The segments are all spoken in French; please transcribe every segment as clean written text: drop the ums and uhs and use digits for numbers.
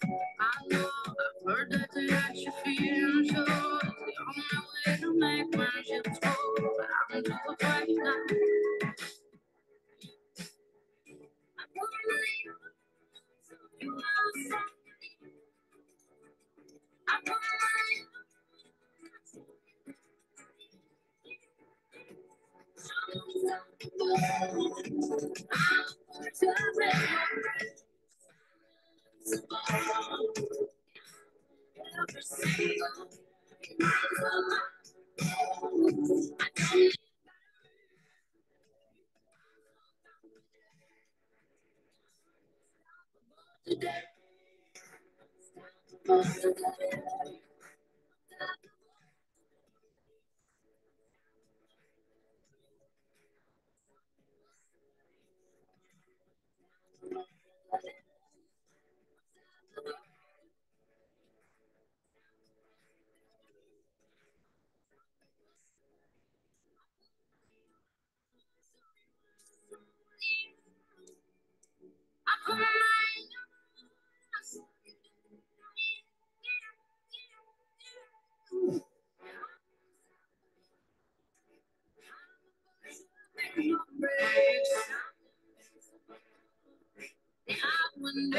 I know I've heard that they actually feel sure the only way to make friendships grow, but I'm too afraid now. I put my arms on you outside. I put my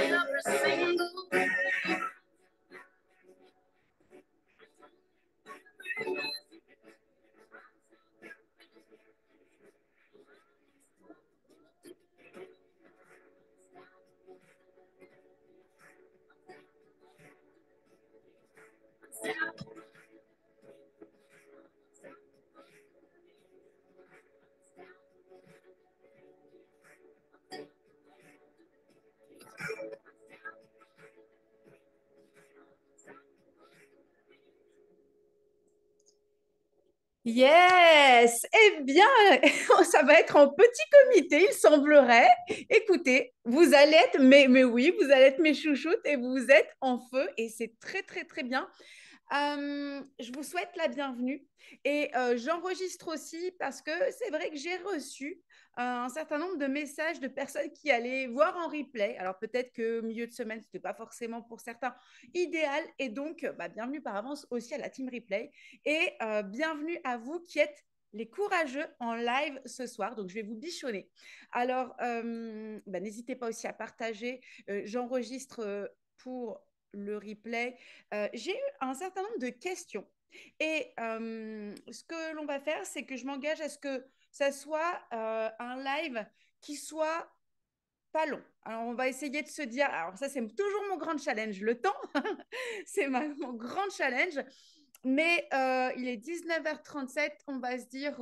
every single Yes, eh bien, ça va être en petit comité, il semblerait. Écoutez, vous allez être, mais oui, vous allez être mes chouchoutes et vous êtes en feu et c'est très, très, très bien. Je vous souhaite la bienvenue et j'enregistre aussi parce que c'est vrai que j'ai reçu un certain nombre de messages de personnes qui allaient voir en replay. Alors peut-être que milieu de semaine, ce n'était pas forcément pour certains idéal et donc bah, bienvenue par avance aussi à la team replay et bienvenue à vous qui êtes les courageux en live ce soir. Donc, je vais vous bichonner. Alors, bah, n'hésitez pas aussi à partager. J'enregistre pour le replay. J'ai eu un certain nombre de questions. Et ce que l'on va faire, c'est que je m'engage à ce que ça soit un live qui soit pas long. Alors, on va essayer de se dire, alors ça, c'est toujours mon grand challenge, le temps, c'est mon grand challenge. Mais il est 19h37, on va se dire,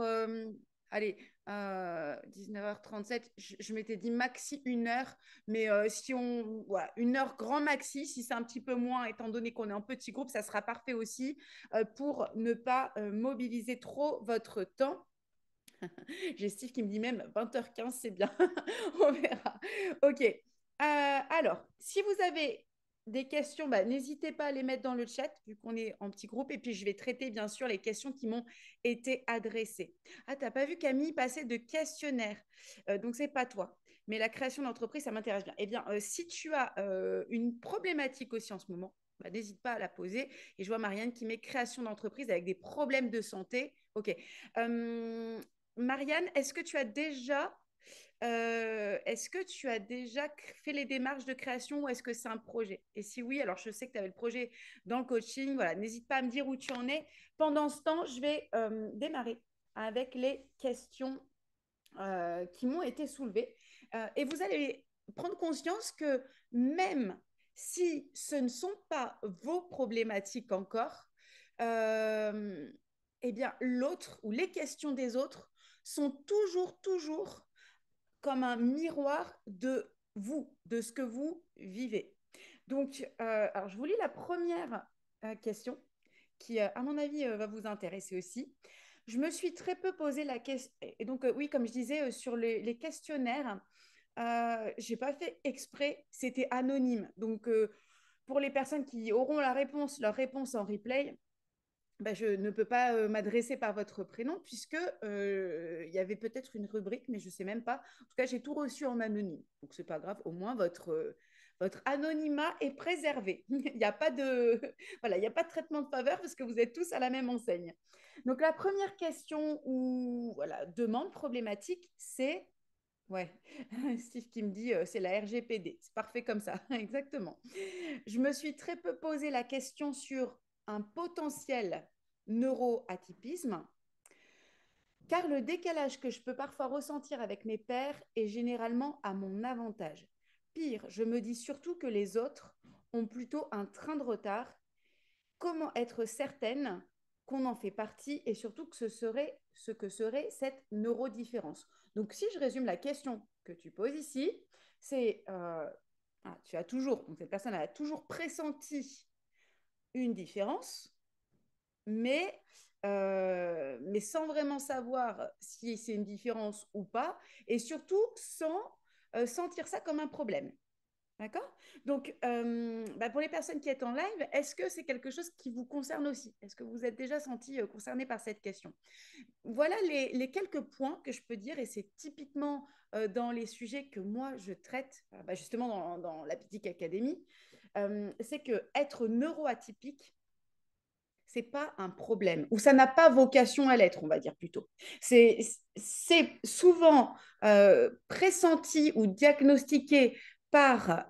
allez, 19h37, je m'étais dit maxi 1 heure, mais si on, voilà, 1 heure grand maxi, si c'est un petit peu moins, étant donné qu'on est en petit groupe, ça sera parfait aussi pour ne pas mobiliser trop votre temps. J'ai Steve qui me dit même 20h15, c'est bien. On verra. Ok. Alors, si vous avez des questions, bah, n'hésitez pas à les mettre dans le chat, vu qu'on est en petit groupe. Et puis, je vais traiter, bien sûr, les questions qui m'ont été adressées. Ah, t'as pas vu Camille passer de questionnaire. Donc, c'est pas toi. Mais la création d'entreprise, ça m'intéresse bien. Eh bien, si tu as une problématique aussi en ce moment, bah, n'hésite pas à la poser. Et je vois Marianne qui met création d'entreprise avec des problèmes de santé. OK. Euh, Marianne, est-ce que tu as déjà fait les démarches de création ou est-ce que c'est un projet? Et si oui, alors je sais que tu avais le projet dans le coaching. Voilà, n'hésite pas à me dire où tu en es. Pendant ce temps, je vais démarrer avec les questions qui m'ont été soulevées. Et vous allez prendre conscience que même si ce ne sont pas vos problématiques encore, euh, eh bien, l'autre ou les questions des autres sont toujours, toujours comme un miroir de vous, de ce que vous vivez. Donc, alors je vous lis la première question qui, à mon avis, va vous intéresser aussi. Je me suis très peu posé la question. Et donc, oui, comme je disais, sur les questionnaires, je n'ai pas fait exprès, c'était anonyme. Donc, pour les personnes qui auront la réponse, leur réponse en replay, je ne peux pas m'adresser par votre prénom puisque il y avait peut-être une rubrique, mais je ne sais même pas. En tout cas, j'ai tout reçu en anonyme. Donc, ce n'est pas grave. Au moins, votre anonymat est préservé. Il n'y a pas de, voilà, il n'y a pas de traitement de faveur parce que vous êtes tous à la même enseigne. Donc, la première question ou voilà, demande problématique, c'est ouais, Steve qui me dit c'est la RGPD. C'est parfait comme ça, exactement. Je me suis très peu posé la question sur un potentiel neuroatypisme, car le décalage que je peux parfois ressentir avec mes pairs est généralement à mon avantage. Pire, je me dis surtout que les autres ont plutôt un train de retard. Comment être certaine qu'on en fait partie et surtout que ce que serait cette neurodifférence. Donc, si je résume la question que tu poses ici, c'est tu as toujours, donc cette personne a toujours pressenti une différence, mais, mais sans vraiment savoir si c'est une différence ou pas, et surtout sans sentir ça comme un problème. D'accord. Donc, pour les personnes qui êtes en live, est-ce que c'est quelque chose qui vous concerne aussi? Est-ce que vous êtes déjà senti concerné par cette question? Voilà les quelques points que je peux dire, et c'est typiquement dans les sujets que moi je traite, justement dans la Petite Académie, c'est que être neuroatypique, c'est pas un problème, ou ça n'a pas vocation à l'être, on va dire plutôt. C'est souvent pressenti ou diagnostiqué par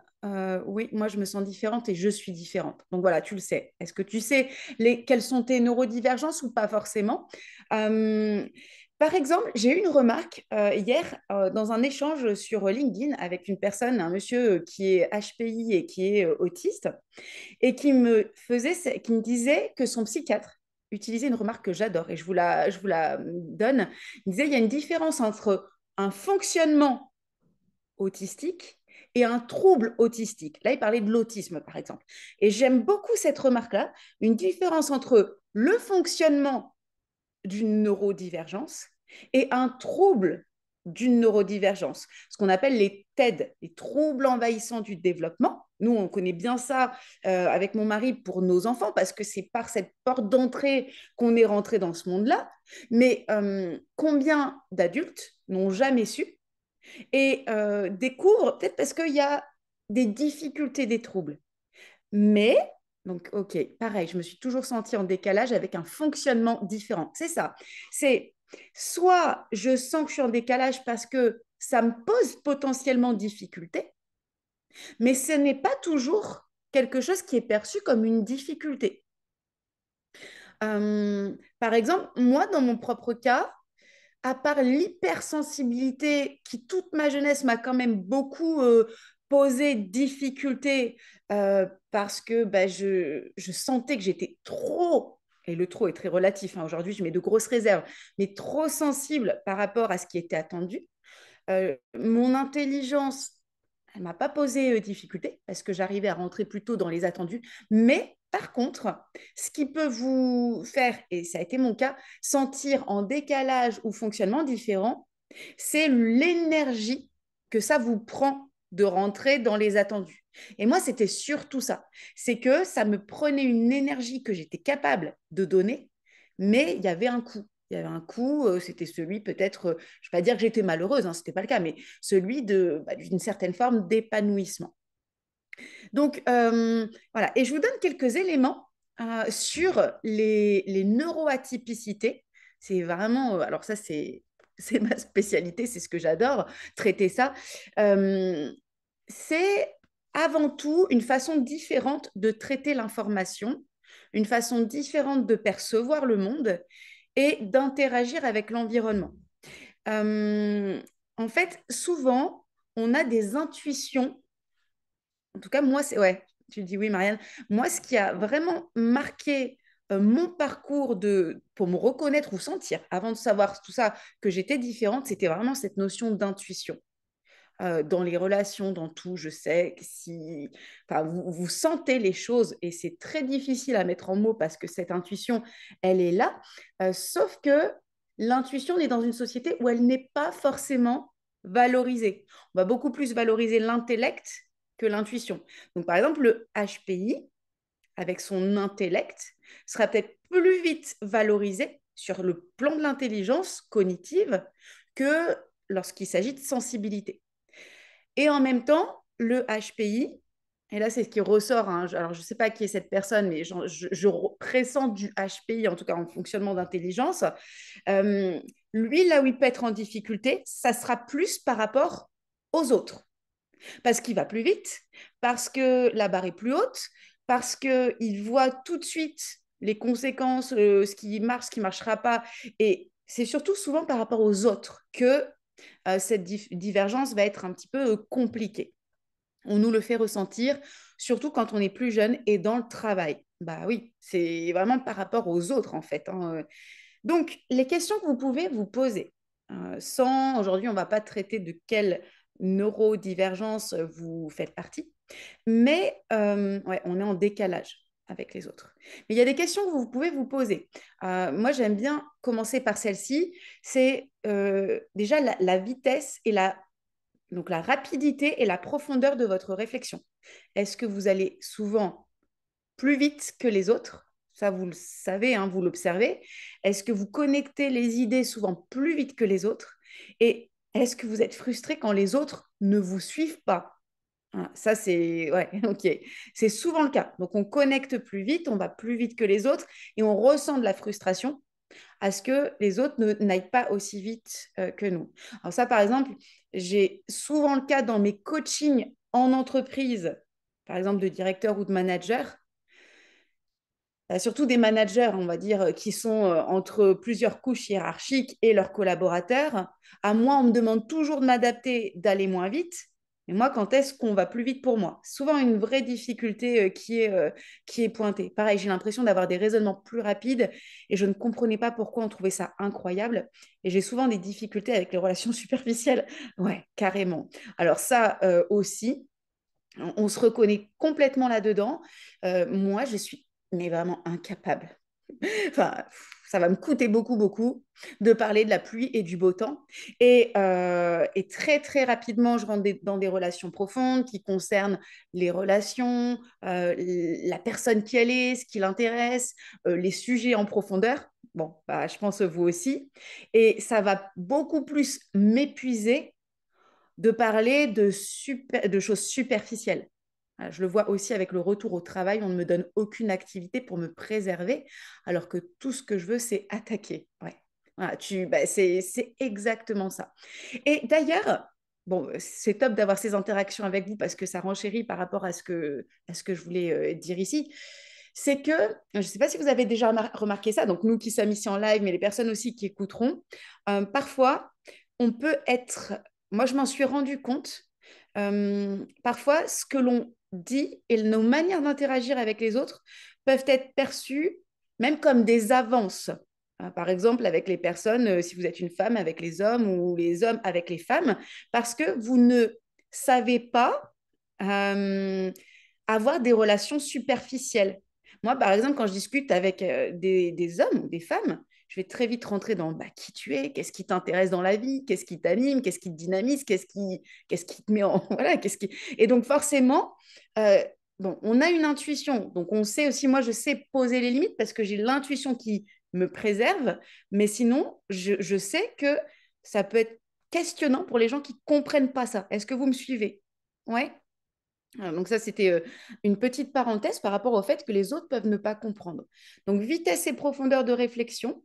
oui, moi je me sens différente et je suis différente. Donc voilà, tu le sais. Est-ce que tu sais quelles sont tes neurodivergences ou pas forcément? Euh, Par exemple, j'ai eu une remarque hier dans un échange sur LinkedIn avec une personne, un monsieur qui est HPI et qui est autiste, et qui me disait que son psychiatre utilisait une remarque que j'adore et je vous la donne. Il disait il y a une différence entre un fonctionnement autistique et un trouble autistique. Là, il parlait de l'autisme, par exemple. Et j'aime beaucoup cette remarque-là, une différence entre le fonctionnement d'une neurodivergence et un trouble d'une neurodivergence, ce qu'on appelle les TED, les troubles envahissants du développement. Nous, on connaît bien ça avec mon mari pour nos enfants parce que c'est par cette porte d'entrée qu'on est rentré dans ce monde-là. Mais combien d'adultes n'ont jamais su et découvrent, peut-être parce qu'il y a des difficultés, des troubles. Mais, donc, ok, pareil, je me suis toujours sentie en décalage avec un fonctionnement différent. C'est ça. C'est soit je sens que je suis en décalage parce que ça me pose potentiellement difficulté, mais ce n'est pas toujours quelque chose qui est perçu comme une difficulté. Par exemple, moi, dans mon propre cas, à part l'hypersensibilité qui, toute ma jeunesse, m'a quand même beaucoup posé difficulté parce que je sentais que j'étais trop, et le trop est très relatif, hein, aujourd'hui je mets de grosses réserves, mais trop sensible par rapport à ce qui était attendu. Mon intelligence, elle ne m'a pas posé difficulté parce que j'arrivais à rentrer plutôt dans les attendus. Mais par contre, ce qui peut vous faire, et ça a été mon cas, sentir en décalage ou fonctionnement différent, c'est l'énergie que ça vous prend de rentrer dans les attendus. Et moi, c'était surtout ça. C'est que ça me prenait une énergie que j'étais capable de donner, mais il y avait un coût. Il y avait un coût, c'était celui peut-être, je ne vais pas dire que j'étais malheureuse, hein, ce n'était pas le cas, mais celui d'une certaine forme d'épanouissement. Donc, voilà. Et je vous donne quelques éléments sur les neuroatypicités. C'est vraiment, alors ça, c'est ma spécialité, c'est ce que j'adore, traiter ça. Euh, c'est avant tout une façon différente de traiter l'information, une façon différente de percevoir le monde et d'interagir avec l'environnement. Euh, En fait, souvent, on a des intuitions. En tout cas, moi, c'est... Ouais, tu dis oui, Marianne. Moi, ce qui a vraiment marqué mon parcours pour me reconnaître ou sentir, avant de savoir tout ça, que j'étais différente, c'était vraiment cette notion d'intuition. Dans les relations, dans tout, je sais que si enfin, vous sentez les choses et c'est très difficile à mettre en mots parce que cette intuition, elle est là. Sauf que l'intuition, on est dans une société où elle n'est pas forcément valorisée. On va beaucoup plus valoriser l'intellect que l'intuition. Donc, par exemple, le HPI, avec son intellect, sera peut-être plus vite valorisé sur le plan de l'intelligence cognitive que lorsqu'il s'agit de sensibilité. Et en même temps, le HPI, et là c'est ce qui ressort, hein, alors je ne sais pas qui est cette personne, mais je pressens du HPI, en tout cas en fonctionnement d'intelligence, lui, là où il peut être en difficulté, ça sera plus par rapport aux autres. Parce qu'il va plus vite, parce que la barre est plus haute, parce qu'il voit tout de suite les conséquences, ce qui marche, ce qui ne marchera pas. Et c'est surtout souvent par rapport aux autres que cette divergence va être un petit peu compliquée. On nous le fait ressentir, surtout quand on est plus jeune et dans le travail. Bah oui, c'est vraiment par rapport aux autres en fait, hein. Donc, les questions que vous pouvez vous poser, sans, aujourd'hui, on ne va pas traiter de quelle neurodivergence vous faites partie, mais ouais, on est en décalage avec les autres. Mais il y a des questions que vous pouvez vous poser. Moi, j'aime bien commencer par celle-ci. C'est déjà la vitesse et donc la rapidité et la profondeur de votre réflexion. Est-ce que vous allez souvent plus vite que les autres? Ça, vous le savez, hein, vous l'observez. Est-ce que vous connectez les idées souvent plus vite que les autres? Et est-ce que vous êtes frustré quand les autres ne vous suivent pas? Ah, ça, c'est ouais, ok. C'est souvent le cas. Donc, on connecte plus vite, on va plus vite que les autres et on ressent de la frustration à ce que les autres n'aillent pas aussi vite que nous. Alors ça, par exemple, j'ai souvent le cas dans mes coachings en entreprise, par exemple de directeur ou de manager, surtout des managers, on va dire, qui sont entre plusieurs couches hiérarchiques et leurs collaborateurs. À moi, on me demande toujours de m'adapter, d'aller moins vite. Mais moi, quand est-ce qu'on va plus vite pour moi? Souvent une vraie difficulté qui est pointée. Pareil, j'ai l'impression d'avoir des raisonnements plus rapides et je ne comprenais pas pourquoi on trouvait ça incroyable. Et j'ai souvent des difficultés avec les relations superficielles. Ouais, carrément. Alors ça aussi, on se reconnaît complètement là-dedans. Moi, je suis mais vraiment incapable. Enfin, ça va me coûter beaucoup, beaucoup de parler de la pluie et du beau temps. Et très, très rapidement, je rentre dans des relations profondes qui concernent les relations, la personne qui elle est, ce qui l'intéresse, les sujets en profondeur. Bon, bah, je pense vous aussi. Et ça va beaucoup plus m'épuiser de parler de choses superficielles. Je le vois aussi avec le retour au travail, on ne me donne aucune activité pour me préserver, alors que tout ce que je veux, c'est attaquer. Ouais. Voilà, bah, c'est exactement ça. Et d'ailleurs, bon, c'est top d'avoir ces interactions avec vous parce que ça renchérit par rapport à ce que je voulais dire ici. C'est que, je ne sais pas si vous avez déjà remarqué ça, donc nous qui sommes ici en live, mais les personnes aussi qui écouteront, parfois, on peut être moi, je m'en suis rendu compte. Parfois, ce que l'on dit et nos manières d'interagir avec les autres peuvent être perçues même comme des avances. Par exemple, avec les personnes, si vous êtes une femme avec les hommes ou les hommes avec les femmes, parce que vous ne savez pas euh, avoir des relations superficielles. Moi, par exemple, quand je discute avec des hommes ou des femmes, je vais très vite rentrer dans bah, qui tu es, qu'est-ce qui t'intéresse dans la vie, qu'est-ce qui t'anime, qu'est-ce qui te dynamise, qu'est-ce qui te met en... Voilà, qu'est-ce qui... Et donc forcément, euh, bon, on a une intuition. Donc on sait aussi, moi je sais poser les limites parce que j'ai l'intuition qui me préserve, mais sinon, je sais que ça peut être questionnant pour les gens qui ne comprennent pas ça. Est-ce que vous me suivez? Ouais. Donc ça, c'était une petite parenthèse par rapport au fait que les autres peuvent ne pas comprendre. Donc vitesse et profondeur de réflexion.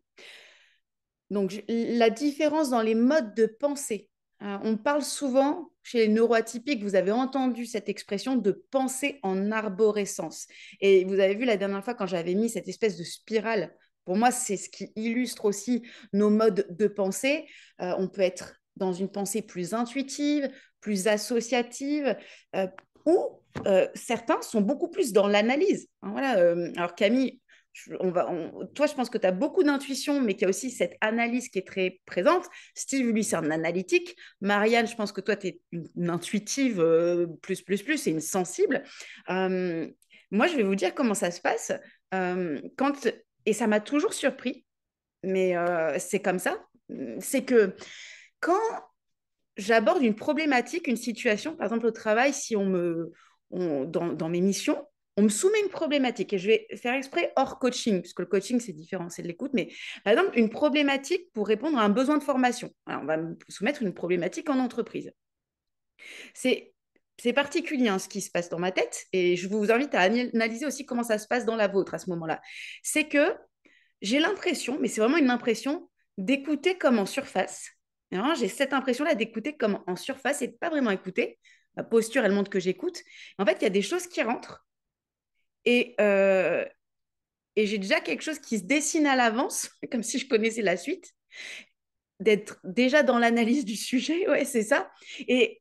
Donc la différence dans les modes de pensée. On parle souvent chez les neuroatypiques, vous avez entendu cette expression de penser en arborescence. Et vous avez vu la dernière fois quand j'avais mis cette espèce de spirale, pour moi, c'est ce qui illustre aussi nos modes de pensée. On peut être dans une pensée plus intuitive, plus associative, ou certains sont beaucoup plus dans l'analyse. Voilà, alors Camille, toi, je pense que tu as beaucoup d'intuition, mais qu'il y a aussi cette analyse qui est très présente. Steve, lui, c'est un analytique. Marianne, je pense que toi, tu es une intuitive plus, et une sensible. Euh, Moi, je vais vous dire comment ça se passe. Et ça m'a toujours surpris, mais c'est comme ça. C'est que quand j'aborde une problématique, une situation, par exemple au travail, si dans mes missions, on me soumet une problématique et je vais faire exprès hors coaching, parce que le coaching, c'est différent, c'est de l'écoute, mais par exemple, une problématique pour répondre à un besoin de formation. Alors, on va me soumettre une problématique en entreprise. C'est c'est particulier hein, ce qui se passe dans ma tête et je vous invite à analyser aussi comment ça se passe dans la vôtre à ce moment-là. C'est que j'ai l'impression, mais c'est vraiment une impression, d'écouter comme en surface. Hein, j'ai cette impression-là d'écouter comme en surface et de pas vraiment écouter. Ma posture, elle montre que j'écoute. En fait, il y a des choses qui rentrent et, euh, et j'ai déjà quelque chose qui se dessine à l'avance, comme si je connaissais la suite, d'être déjà dans l'analyse du sujet, ouais, c'est ça. Et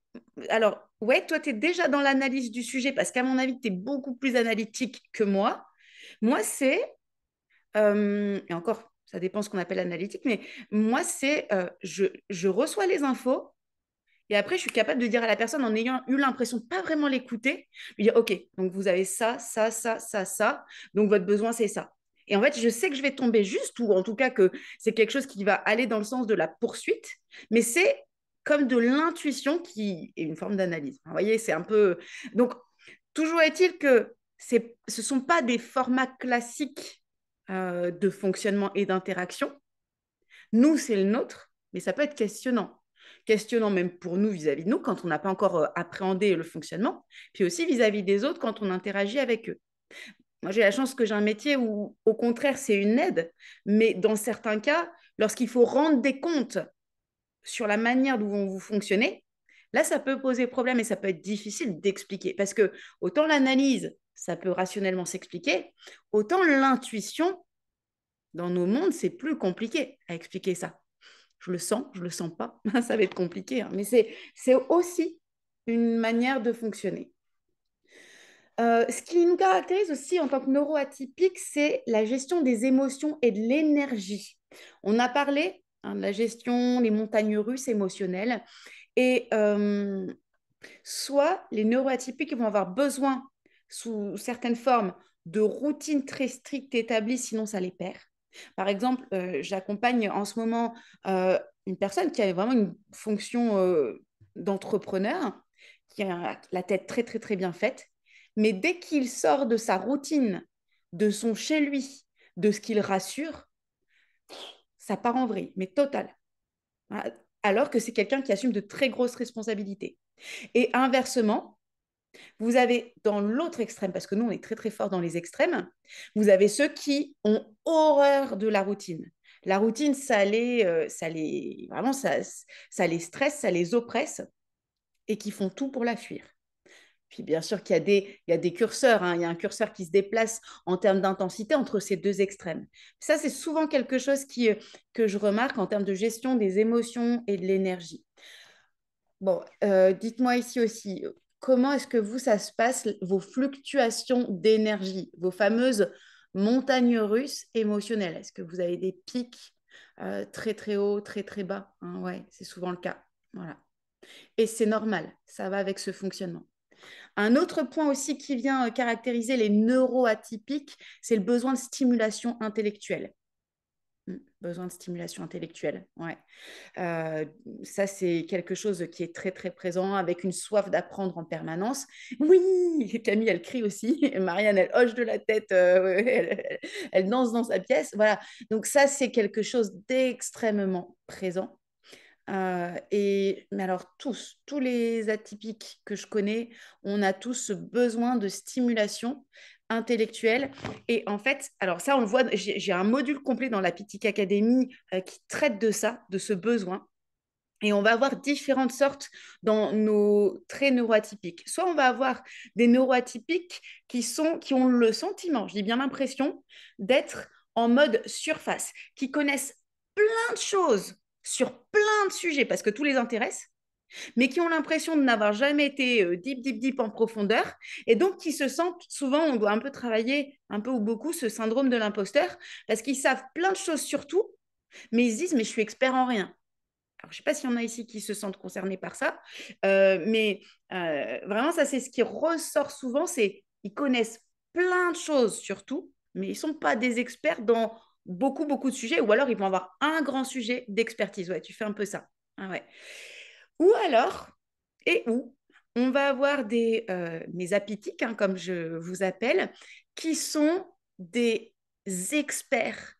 alors, ouais, toi, tu es déjà dans l'analyse du sujet parce qu'à mon avis, tu es beaucoup plus analytique que moi. Moi, c'est, et encore, ça dépend ce qu'on appelle analytique, mais moi, c'est, je reçois les infos et après, je suis capable de dire à la personne, en ayant eu l'impression de pas vraiment l'écouter, lui dire, OK, donc vous avez ça, ça, ça, ça, ça, donc votre besoin, c'est ça. Et en fait, je sais que je vais tomber juste, ou en tout cas que c'est quelque chose qui va aller dans le sens de la poursuite, mais c'est comme de l'intuition qui est une forme d'analyse. Vous voyez, c'est un peu... Donc, toujours est-il que ce ne sont pas des formats classiques de fonctionnement et d'interaction. Nous, c'est le nôtre, mais ça peut être questionnant. Questionnant même pour nous vis-à-vis de nous quand on n'a pas encore appréhendé le fonctionnement, puis aussi vis-à-vis des autres quand on interagit avec eux. Moi, j'ai la chance que j'ai un métier où, au contraire, c'est une aide, mais dans certains cas, lorsqu'il faut rendre des comptes sur la manière dont vous fonctionnez, là, ça peut poser problème et ça peut être difficile d'expliquer. Parce que autant l'analyse, ça peut rationnellement s'expliquer, autant l'intuition, dans nos mondes, c'est plus compliqué à expliquer ça. Je le sens pas, ça va être compliqué, hein, mais c'est aussi une manière de fonctionner. Ce qui nous caractérise aussi en tant que neuroatypique, c'est la gestion des émotions et de l'énergie. On a parlé hein, de la gestion, des montagnes russes émotionnelles, et soit les neuroatypiques vont avoir besoin, sous certaines formes, de routines très strictes établies, sinon ça les perd. Par exemple, j'accompagne en ce moment une personne qui a vraiment une fonction d'entrepreneur, qui a la tête très, très, très bien faite. Mais dès qu'il sort de sa routine, de son chez lui, de ce qu'il rassure, ça part en vrille, mais total. Alors que c'est quelqu'un qui assume de très grosses responsabilités. Et inversement, vous avez dans l'autre extrême, parce que nous, on est très, très fort dans les extrêmes, vous avez ceux qui ont horreur de la routine. La routine, vraiment, ça les stresse, ça les oppresse et qui font tout pour la fuir. Puis bien sûr qu'il y a il y a des curseurs, hein. Il y a un curseur qui se déplace en termes d'intensité entre ces deux extrêmes. Ça, c'est souvent quelque chose que je remarque en termes de gestion des émotions et de l'énergie. Bon, dites-moi ici aussi, comment est-ce que vous, ça se passe, vos fluctuations d'énergie, vos fameuses montagnes russes émotionnelles? Est-ce que vous avez des pics très très hauts, très très bas, hein? Ouais, c'est souvent le cas. Voilà. Et c'est normal, ça va avec ce fonctionnement. Un autre point aussi qui vient caractériser les neuroatypiques, c'est le besoin de stimulation intellectuelle. Besoin de stimulation intellectuelle, ouais. Euh, Ça, c'est quelque chose qui est très, très présent, avec une soif d'apprendre en permanence. Oui, Camille, elle crie aussi. Marianne, elle hoche de la tête, elle danse dans sa pièce. Voilà. Donc ça, c'est quelque chose d'extrêmement présent. Mais alors tous les atypiques que je connais, on a tous ce besoin de stimulation intellectuelle. Et en fait, alors ça, on le voit, j'ai un module complet dans la Pitic Academy qui traite de ça, de ce besoin. Et on va avoir différentes sortes dans nos traits neuroatypiques. Soit on va avoir des neuroatypiques qui ont le sentiment, je dis bien l'impression, d'être en mode surface, qui connaissent plein de choses sur plein de sujets parce que tout les intéresse, mais qui ont l'impression de n'avoir jamais été deep, deep, deep en profondeur, et donc qui se sentent, souvent on doit un peu travailler, un peu ou beaucoup, ce syndrome de l'imposteur, parce qu'ils savent plein de choses sur tout, mais ils se disent, mais je suis expert en rien. Alors, je ne sais pas s'il y en a ici qui se sentent concernés par ça, mais vraiment, ça, c'est ce qui ressort souvent, c'est qu'ils connaissent plein de choses sur tout, mais ils ne sont pas des experts dans beaucoup, beaucoup de sujets, ou alors ils vont avoir un grand sujet d'expertise. Ouais, tu fais un peu ça. Ah ouais. Ou alors, et ou, On va avoir mes apithiques, hein, comme je vous appelle, qui sont des experts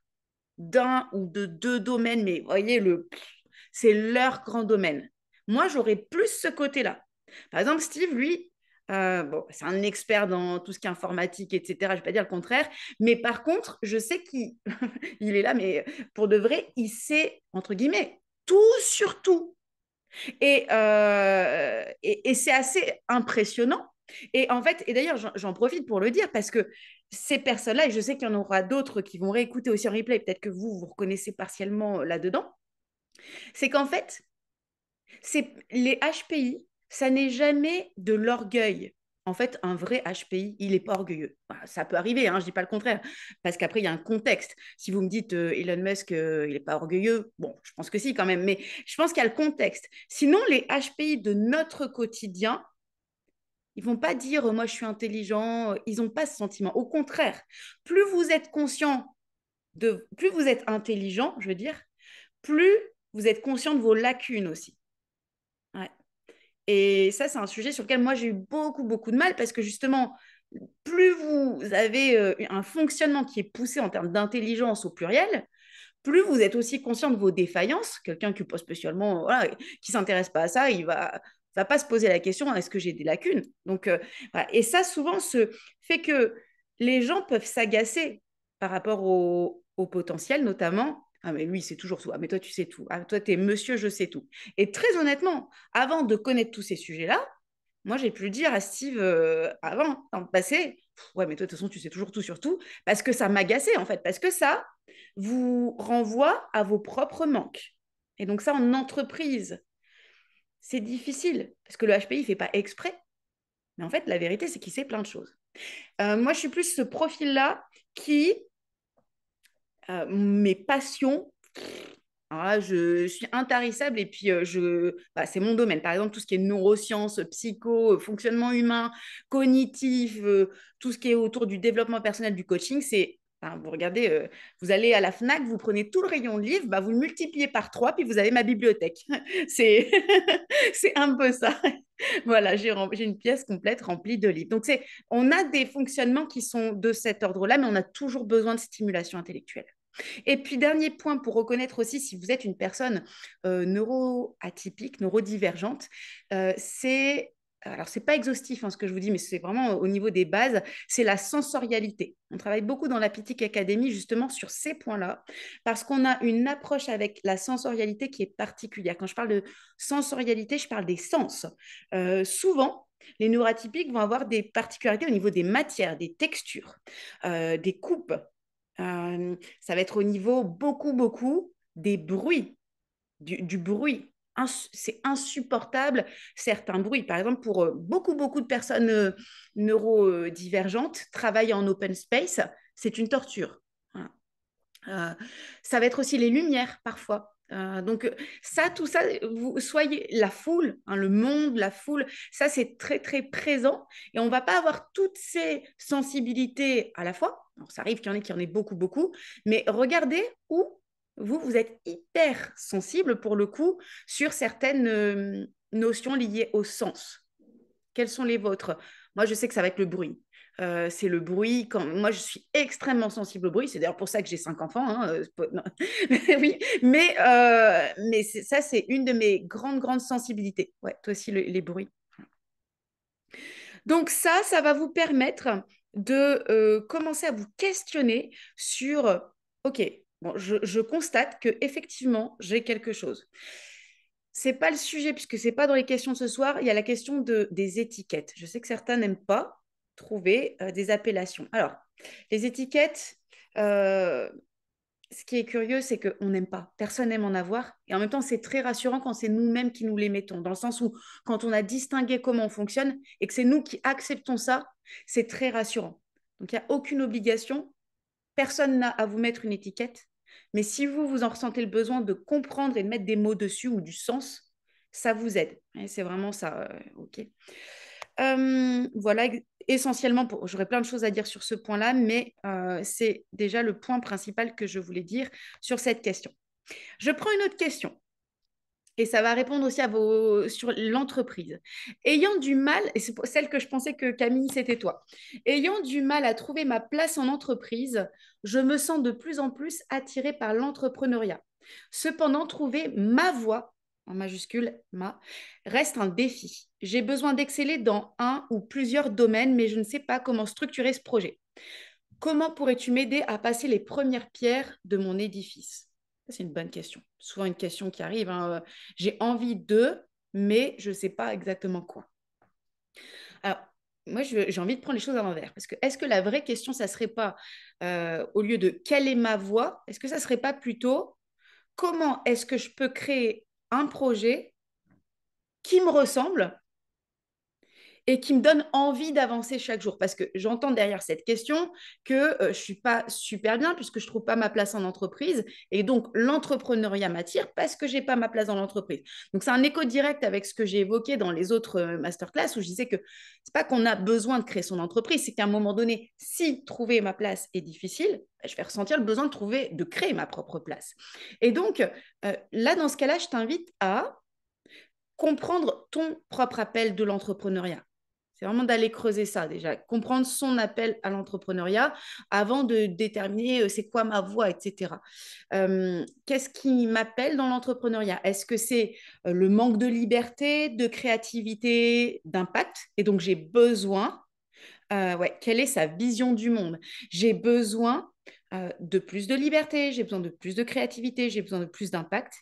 d'un ou de deux domaines, mais vous voyez, c'est leur grand domaine. Moi, j'aurais plus ce côté-là. Par exemple, Steve, lui, bon, c'est un expert dans tout ce qui est informatique, etc. Je ne vais pas dire le contraire, mais par contre, je sais qu'il il est là, mais pour de vrai, il sait, entre guillemets, tout sur tout. Et c'est assez impressionnant. Et en fait, et d'ailleurs, j'en profite pour le dire parce que ces personnes-là, et je sais qu'il y en aura d'autres qui vont réécouter aussi en replay, peut-être que vous reconnaissez partiellement là-dedans, c'est qu'en fait, les HPI, ça n'est jamais de l'orgueil. En fait, un vrai HPI, il n'est pas orgueilleux. Bah, ça peut arriver, hein, je ne dis pas le contraire, parce qu'après, il y a un contexte. Si vous me dites Elon Musk, il n'est pas orgueilleux, bon, je pense que si quand même, mais je pense qu'il y a le contexte. Sinon, les HPI de notre quotidien, ils vont pas dire moi je suis intelligent, ils n'ont pas ce sentiment. Au contraire, plus vous êtes conscient plus vous êtes intelligent, je veux dire, plus vous êtes conscient de vos lacunes aussi. Ouais. Et ça, c'est un sujet sur lequel moi, j'ai eu beaucoup, beaucoup de mal parce que justement, plus vous avez un fonctionnement qui est poussé en termes d'intelligence au pluriel, plus vous êtes aussi conscient de vos défaillances. Quelqu'un qui pas spécialement, voilà, qui s'intéresse pas à ça, il va pas se poser la question, est-ce que j'ai des lacunes? Donc, voilà. Et ça, souvent, fait que les gens peuvent s'agacer par rapport au potentiel, notamment. Ah, mais lui, c'est toujours tout. Ah, mais toi, tu sais tout. Ah, toi, tu es monsieur, je sais tout. Et très honnêtement, avant de connaître tous ces sujets-là, moi, j'ai pu le dire à Steve avant, dans le passé. Ouais, mais toi, de toute façon, tu sais toujours tout sur tout. Parce que ça m'agaçait, en fait. Parce que ça vous renvoie à vos propres manques. Et donc, ça, en entreprise, c'est difficile. Parce que le HPI ne fait pas exprès. Mais en fait, la vérité, c'est qu'il sait plein de choses. Moi, je suis plus ce profil-là qui, mes passions, alors là, je suis intarissable et puis bah, c'est mon domaine. Par exemple, tout ce qui est neurosciences, psycho, fonctionnement humain, cognitif, tout ce qui est autour du développement personnel, du coaching, enfin, vous regardez, vous allez à la Fnac, vous prenez tout le rayon de livres, bah, vous le multipliez par 3, puis vous avez ma bibliothèque. C'est c'est un peu ça. Voilà, j'ai une pièce complète remplie de livres. Donc, on a des fonctionnements qui sont de cet ordre-là, mais on a toujours besoin de stimulation intellectuelle. Et puis, dernier point pour reconnaître aussi si vous êtes une personne neuroatypique, neurodivergente, c'est, alors c'est pas exhaustif hein, ce que je vous dis, mais c'est vraiment au niveau des bases, c'est la sensorialité. On travaille beaucoup dans la Pitic Academy justement sur ces points-là, parce qu'on a une approche avec la sensorialité qui est particulière. Quand je parle de sensorialité, je parle des sens. Souvent, les neuroatypiques vont avoir des particularités au niveau des matières, des textures, des coupes, ça va être au niveau beaucoup, beaucoup des bruits, du bruit. C'est insupportable certains bruits. Par exemple, pour beaucoup, beaucoup de personnes neurodivergentes, travailler en open space, c'est une torture. Voilà. Ça va être aussi les lumières parfois. Donc ça, tout ça, vous soyez la foule, hein, le monde, la foule, ça c'est très très présent et on va pas avoir toutes ces sensibilités à la fois. Alors, ça arrive qu'il y en ait beaucoup beaucoup, mais regardez où vous êtes hyper sensible pour le coup sur certaines notions liées au sens. Quels sont les vôtres? Moi, je sais que ça va être le bruit. C'est le bruit. Moi, je suis extrêmement sensible au bruit. C'est d'ailleurs pour ça que j'ai 5 enfants. Hein, oui, mais ça, c'est une de mes grandes, grandes sensibilités. Ouais, toi aussi, les bruits. Donc ça va vous permettre de commencer à vous questionner sur, OK, bon, je constate que effectivement j'ai quelque chose. C'est pas le sujet puisque c'est pas dans les questions de ce soir. Il y a la question des étiquettes. Je sais que certains n'aiment pas trouver des appellations. Alors, les étiquettes, euh, ce qui est curieux, c'est qu'on n'aime pas. Personne n'aime en avoir. Et en même temps, c'est très rassurant quand c'est nous-mêmes qui nous les mettons. Dans le sens où, quand on a distingué comment on fonctionne et que c'est nous qui acceptons ça, c'est très rassurant. Donc, il n'y a aucune obligation. Personne n'a à vous mettre une étiquette. Mais si vous en ressentez le besoin de comprendre et de mettre des mots dessus ou du sens, ça vous aide. Et c'est vraiment ça. OK. Voilà, essentiellement, j'aurais plein de choses à dire sur ce point-là, mais c'est déjà le point principal que je voulais dire sur cette question. Je prends une autre question. Et ça va répondre aussi sur l'entreprise. Ayant du mal, et c'est celle que je pensais que Camille, c'était toi. Ayant du mal à trouver ma place en entreprise, je me sens de plus en plus attirée par l'entrepreneuriat. Cependant, trouver ma voie, en majuscule, reste un défi. J'ai besoin d'exceller dans un ou plusieurs domaines, mais je ne sais pas comment structurer ce projet. Comment pourrais-tu m'aider à passer les premières pierres de mon édifice? C'est une bonne question. Souvent une question qui arrive, hein. J'ai envie de, mais je ne sais pas exactement quoi. Alors, moi, j'ai envie de prendre les choses à l'envers. Parce que est-ce que la vraie question, ça ne serait pas, au lieu de quelle est ma voie, est-ce que ça ne serait pas plutôt comment est-ce que je peux créer un projet qui me ressemble et qui me donne envie d'avancer chaque jour. Parce que j'entends derrière cette question que je ne suis pas super bien puisque je ne trouve pas ma place en entreprise. Et donc, l'entrepreneuriat m'attire parce que je n'ai pas ma place dans l'entreprise. Donc, c'est un écho direct avec ce que j'ai évoqué dans les autres masterclass où je disais que ce n'est pas qu'on a besoin de créer son entreprise, c'est qu'à un moment donné, si trouver ma place est difficile, je vais ressentir le besoin de créer ma propre place. Et donc, là, dans ce cas-là, je t'invite à comprendre ton propre appel de l'entrepreneuriat. C'est vraiment d'aller creuser ça déjà, comprendre son appel à l'entrepreneuriat avant de déterminer c'est quoi ma voie, etc. Qu'est-ce qui m'appelle dans l'entrepreneuriat? Est-ce que c'est le manque de liberté, de créativité, d'impact? Et donc j'ai besoin, quelle est sa vision du monde? J'ai besoin de plus de liberté, j'ai besoin de plus de créativité, j'ai besoin de plus d'impact.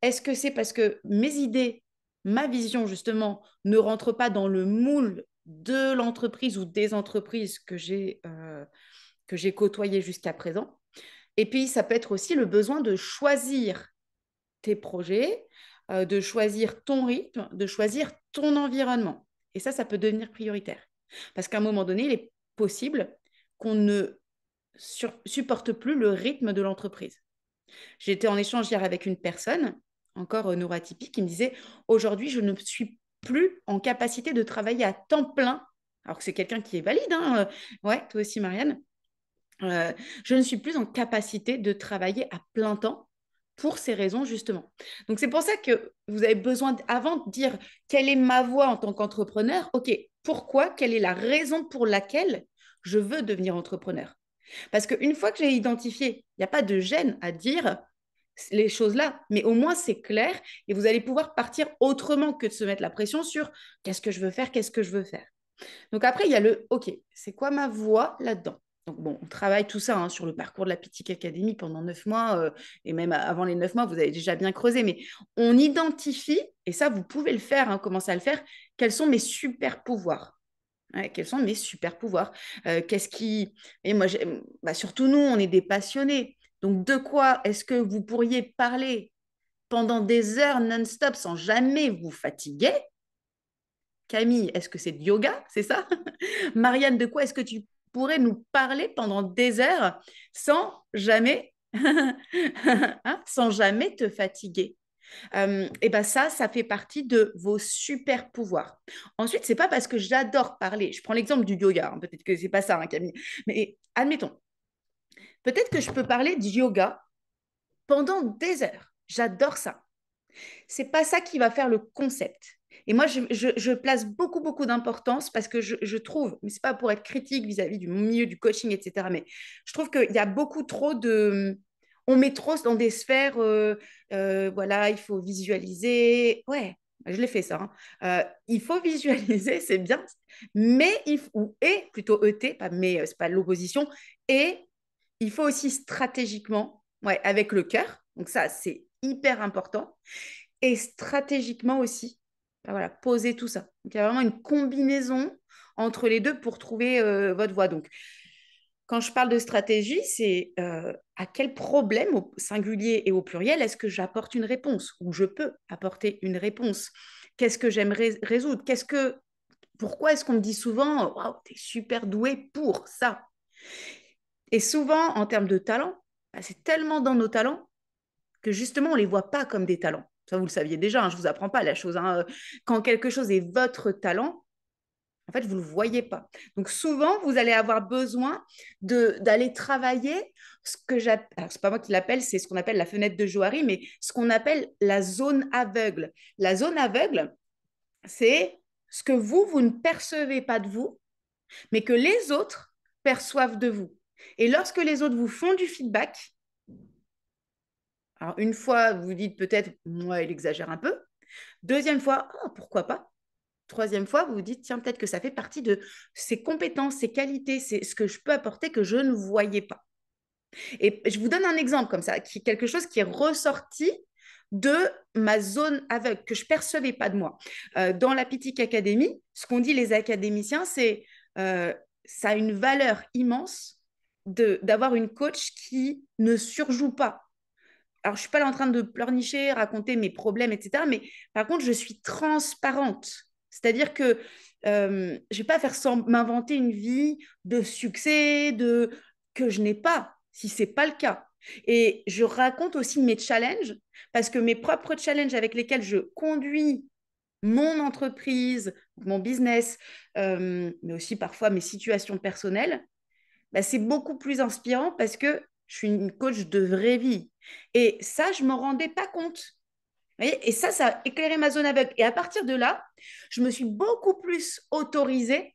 Est-ce que c'est parce que mes idées, ma vision, justement, ne rentre pas dans le moule de l'entreprise ou des entreprises que j'ai côtoyées jusqu'à présent? Et puis, ça peut être aussi le besoin de choisir tes projets, de choisir ton rythme, de choisir ton environnement. Et ça peut devenir prioritaire. Parce qu'à un moment donné, il est possible qu'on ne supporte plus le rythme de l'entreprise. J'ai été en échange hier avec une personne, encore neuroatypique, qui me disait, aujourd'hui, je ne suis plus en capacité de travailler à temps plein, alors que c'est quelqu'un qui est valide, hein, ouais, toi aussi, Marianne. Je ne suis plus en capacité de travailler à plein temps pour ces raisons, justement. Donc, c'est pour ça que vous avez besoin, avant de dire quelle est ma voie en tant qu'entrepreneur, OK, pourquoi, quelle est la raison pour laquelle je veux devenir entrepreneur? Parce qu'une fois que j'ai identifié, il n'y a pas de gêne à dire les choses là, mais au moins c'est clair et vous allez pouvoir partir autrement que de se mettre la pression sur qu'est-ce que je veux faire, qu'est-ce que je veux faire. Donc après, il y a le OK, c'est quoi ma voie là-dedans? Donc bon, on travaille tout ça hein, sur le parcours de la Pitic Academy pendant 9 mois, et même avant les 9 mois, vous avez déjà bien creusé, mais on identifie, et ça, vous pouvez le faire, hein, commencer à le faire, quels sont mes super pouvoirs. Ouais, quels sont mes super pouvoirs? Qu'est-ce qui... Et moi, surtout nous, on est des passionnés. Donc, de quoi est-ce que vous pourriez parler pendant des heures non-stop sans jamais vous fatiguer? Camille, est-ce que c'est de yoga? C'est ça? Marianne, de quoi est-ce que tu pourrais nous parler pendant des heures sans jamais, hein, sans jamais te fatiguer? Et ben ça fait partie de vos super pouvoirs. Ensuite, c'est pas parce que j'adore parler. Je prends l'exemple du yoga. Hein, peut-être que c'est pas ça, hein, Camille. Mais admettons, peut-être que je peux parler du yoga pendant des heures. J'adore ça. C'est pas ça qui va faire le concept. Et moi, je place beaucoup, beaucoup d'importance parce que je trouve, mais c'est pas pour être critique vis-à-vis du milieu du coaching, etc., mais je trouve qu'il y a beaucoup trop de... On met trop dans des sphères, voilà, il faut visualiser. Ouais, je l'ai fait ça. Hein. Il faut visualiser, c'est bien, mais ou et plutôt ET, pas mais, c'est pas l'opposition, et il faut aussi stratégiquement, ouais, avec le cœur. Donc ça, c'est hyper important et stratégiquement aussi, ben voilà, poser tout ça. Donc, il y a vraiment une combinaison entre les deux pour trouver votre voie. Donc, quand je parle de stratégie, c'est à quel problème au singulier et au pluriel est-ce que j'apporte une réponse ou je peux apporter une réponse? Qu'est-ce que j'aimerais résoudre? Pourquoi est-ce qu'on me dit souvent, waouh, t'es super doué pour ça? Et souvent, en termes de talent, ben, c'est tellement dans nos talents que justement, on ne les voit pas comme des talents. Ça, vous le saviez déjà, hein, je ne vous apprends pas la chose. Hein. Quand quelque chose est votre talent, En fait, vous ne le voyez pas. Donc, souvent, vous allez avoir besoin d'aller travailler ce que j'appelle, alors c'est pas moi qui l'appelle, c'est ce qu'on appelle la fenêtre de Johari, mais ce qu'on appelle la zone aveugle. La zone aveugle, c'est ce que vous ne percevez pas de vous, mais que les autres perçoivent de vous. Et lorsque les autres vous font du feedback, alors une fois, vous dites peut-être, moi, il exagère un peu. Deuxième fois, oh, pourquoi pas? Troisième fois, vous vous dites, tiens, peut-être que ça fait partie de ses compétences, ses qualités, c'est ce que je peux apporter que je ne voyais pas. Et je vous donne un exemple comme ça, qui est quelque chose qui est ressorti de ma zone aveugle, que je ne percevais pas de moi. Dans la Pitic Academy, ce qu'on dit les académiciens, c'est ça a une valeur immense d'avoir une coach qui ne surjoue pas. Alors, je ne suis pas là en train de pleurnicher, raconter mes problèmes, etc. Mais par contre, je suis transparente. C'est-à-dire que je ne vais pas faire m'inventer une vie de succès, que je n'ai pas, si ce n'est pas le cas. Et je raconte aussi mes challenges, parce que mes propres challenges avec lesquels je conduis mon entreprise, mon business, mais aussi parfois mes situations personnelles, bah, c'est beaucoup plus inspirant parce que je suis une coach de vraie vie. Et ça, je ne m'en rendais pas compte. Vous voyez. Et ça a éclairé ma zone aveugle. Et à partir de là, je me suis beaucoup plus autorisée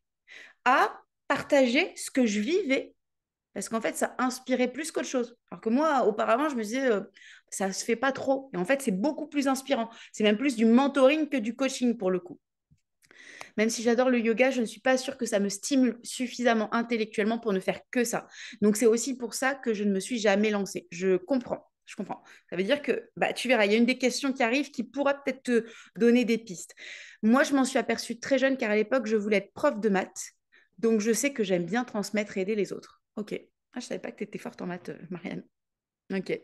à partager ce que je vivais parce qu'en fait, ça inspirait plus qu'autre chose. Alors que moi, auparavant, je me disais, ça ne se fait pas trop. Et en fait, c'est beaucoup plus inspirant. C'est même plus du mentoring que du coaching pour le coup. Même si j'adore le yoga, je ne suis pas sûre que ça me stimule suffisamment intellectuellement pour ne faire que ça. Donc, c'est aussi pour ça que je ne me suis jamais lancée. Je comprends. Je comprends. Ça veut dire que bah, tu verras, il y a une des questions qui arrive qui pourra peut-être te donner des pistes. Moi, je m'en suis aperçue très jeune car à l'époque, je voulais être prof de maths. Donc, je sais que j'aime bien transmettre et aider les autres. Ok. Ah, je ne savais pas que tu étais forte en maths, Marianne. Ok.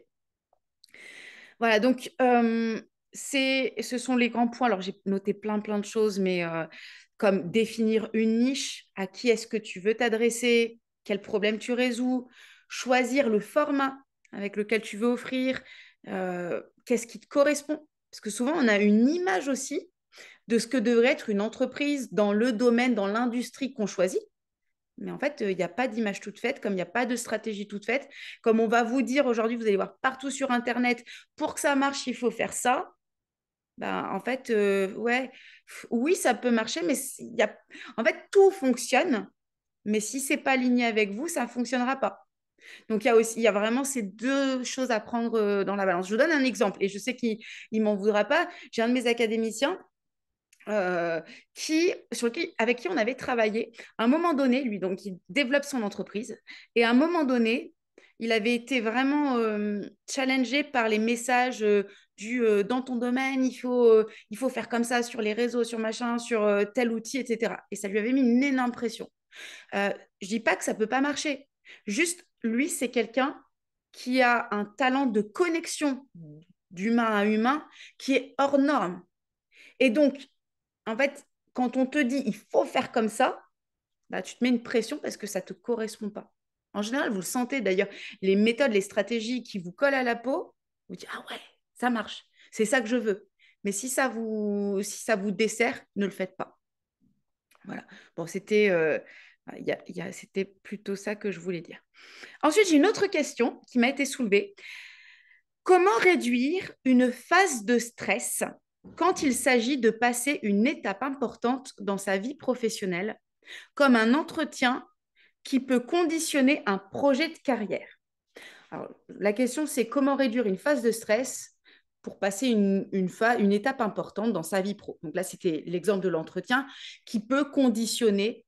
Voilà, donc ce sont les grands points. Alors, j'ai noté plein de choses, mais comme définir une niche, à qui est-ce que tu veux t'adresser, quel problème tu résous, choisir le format avec lequel tu veux offrir, qu'est-ce qui te correspond. Parce que souvent, on a une image aussi de ce que devrait être une entreprise dans le domaine, dans l'industrie qu'on choisit. Mais en fait, il n'y a pas d'image toute faite, comme il n'y a pas de stratégie toute faite. Comme on va vous dire aujourd'hui, vous allez voir partout sur Internet, pour que ça marche, il faut faire ça. Ben, en fait, ouais, oui, ça peut marcher, mais en fait, tout fonctionne. Mais si c'est pas aligné avec vous, ça ne fonctionnera pas. Donc, il y a vraiment ces deux choses à prendre dans la balance. Je vous donne un exemple, et je sais qu'il ne m'en voudra pas. J'ai un de mes académiciens avec qui on avait travaillé. À un moment donné, lui, donc, il développe son entreprise. Et à un moment donné, il avait été vraiment challengé par les messages dans ton domaine, il faut faire comme ça sur les réseaux, sur machin, sur tel outil, etc. Et ça lui avait mis une énorme pression. Je dis pas que ça peut pas marcher. Juste, lui, c'est quelqu'un qui a un talent de connexion d'humain à humain qui est hors norme. Et donc, en fait, quand on te dit il faut faire comme ça, bah, tu te mets une pression parce que ça ne te correspond pas. En général, vous le sentez d'ailleurs, les méthodes, les stratégies qui vous collent à la peau, vous dites ah ouais, ça marche, c'est ça que je veux. Mais si ça vous dessert, ne le faites pas. Voilà. Bon, c'était plutôt ça que je voulais dire. Ensuite, j'ai une autre question qui m'a été soulevée. Comment réduire une phase de stress quand il s'agit de passer une étape importante dans sa vie professionnelle, comme un entretien qui peut conditionner un projet de carrière? Alors, la question, c'est comment réduire une phase de stress pour passer une étape importante dans sa vie pro. Donc là, c'était l'exemple de l'entretien qui peut conditionner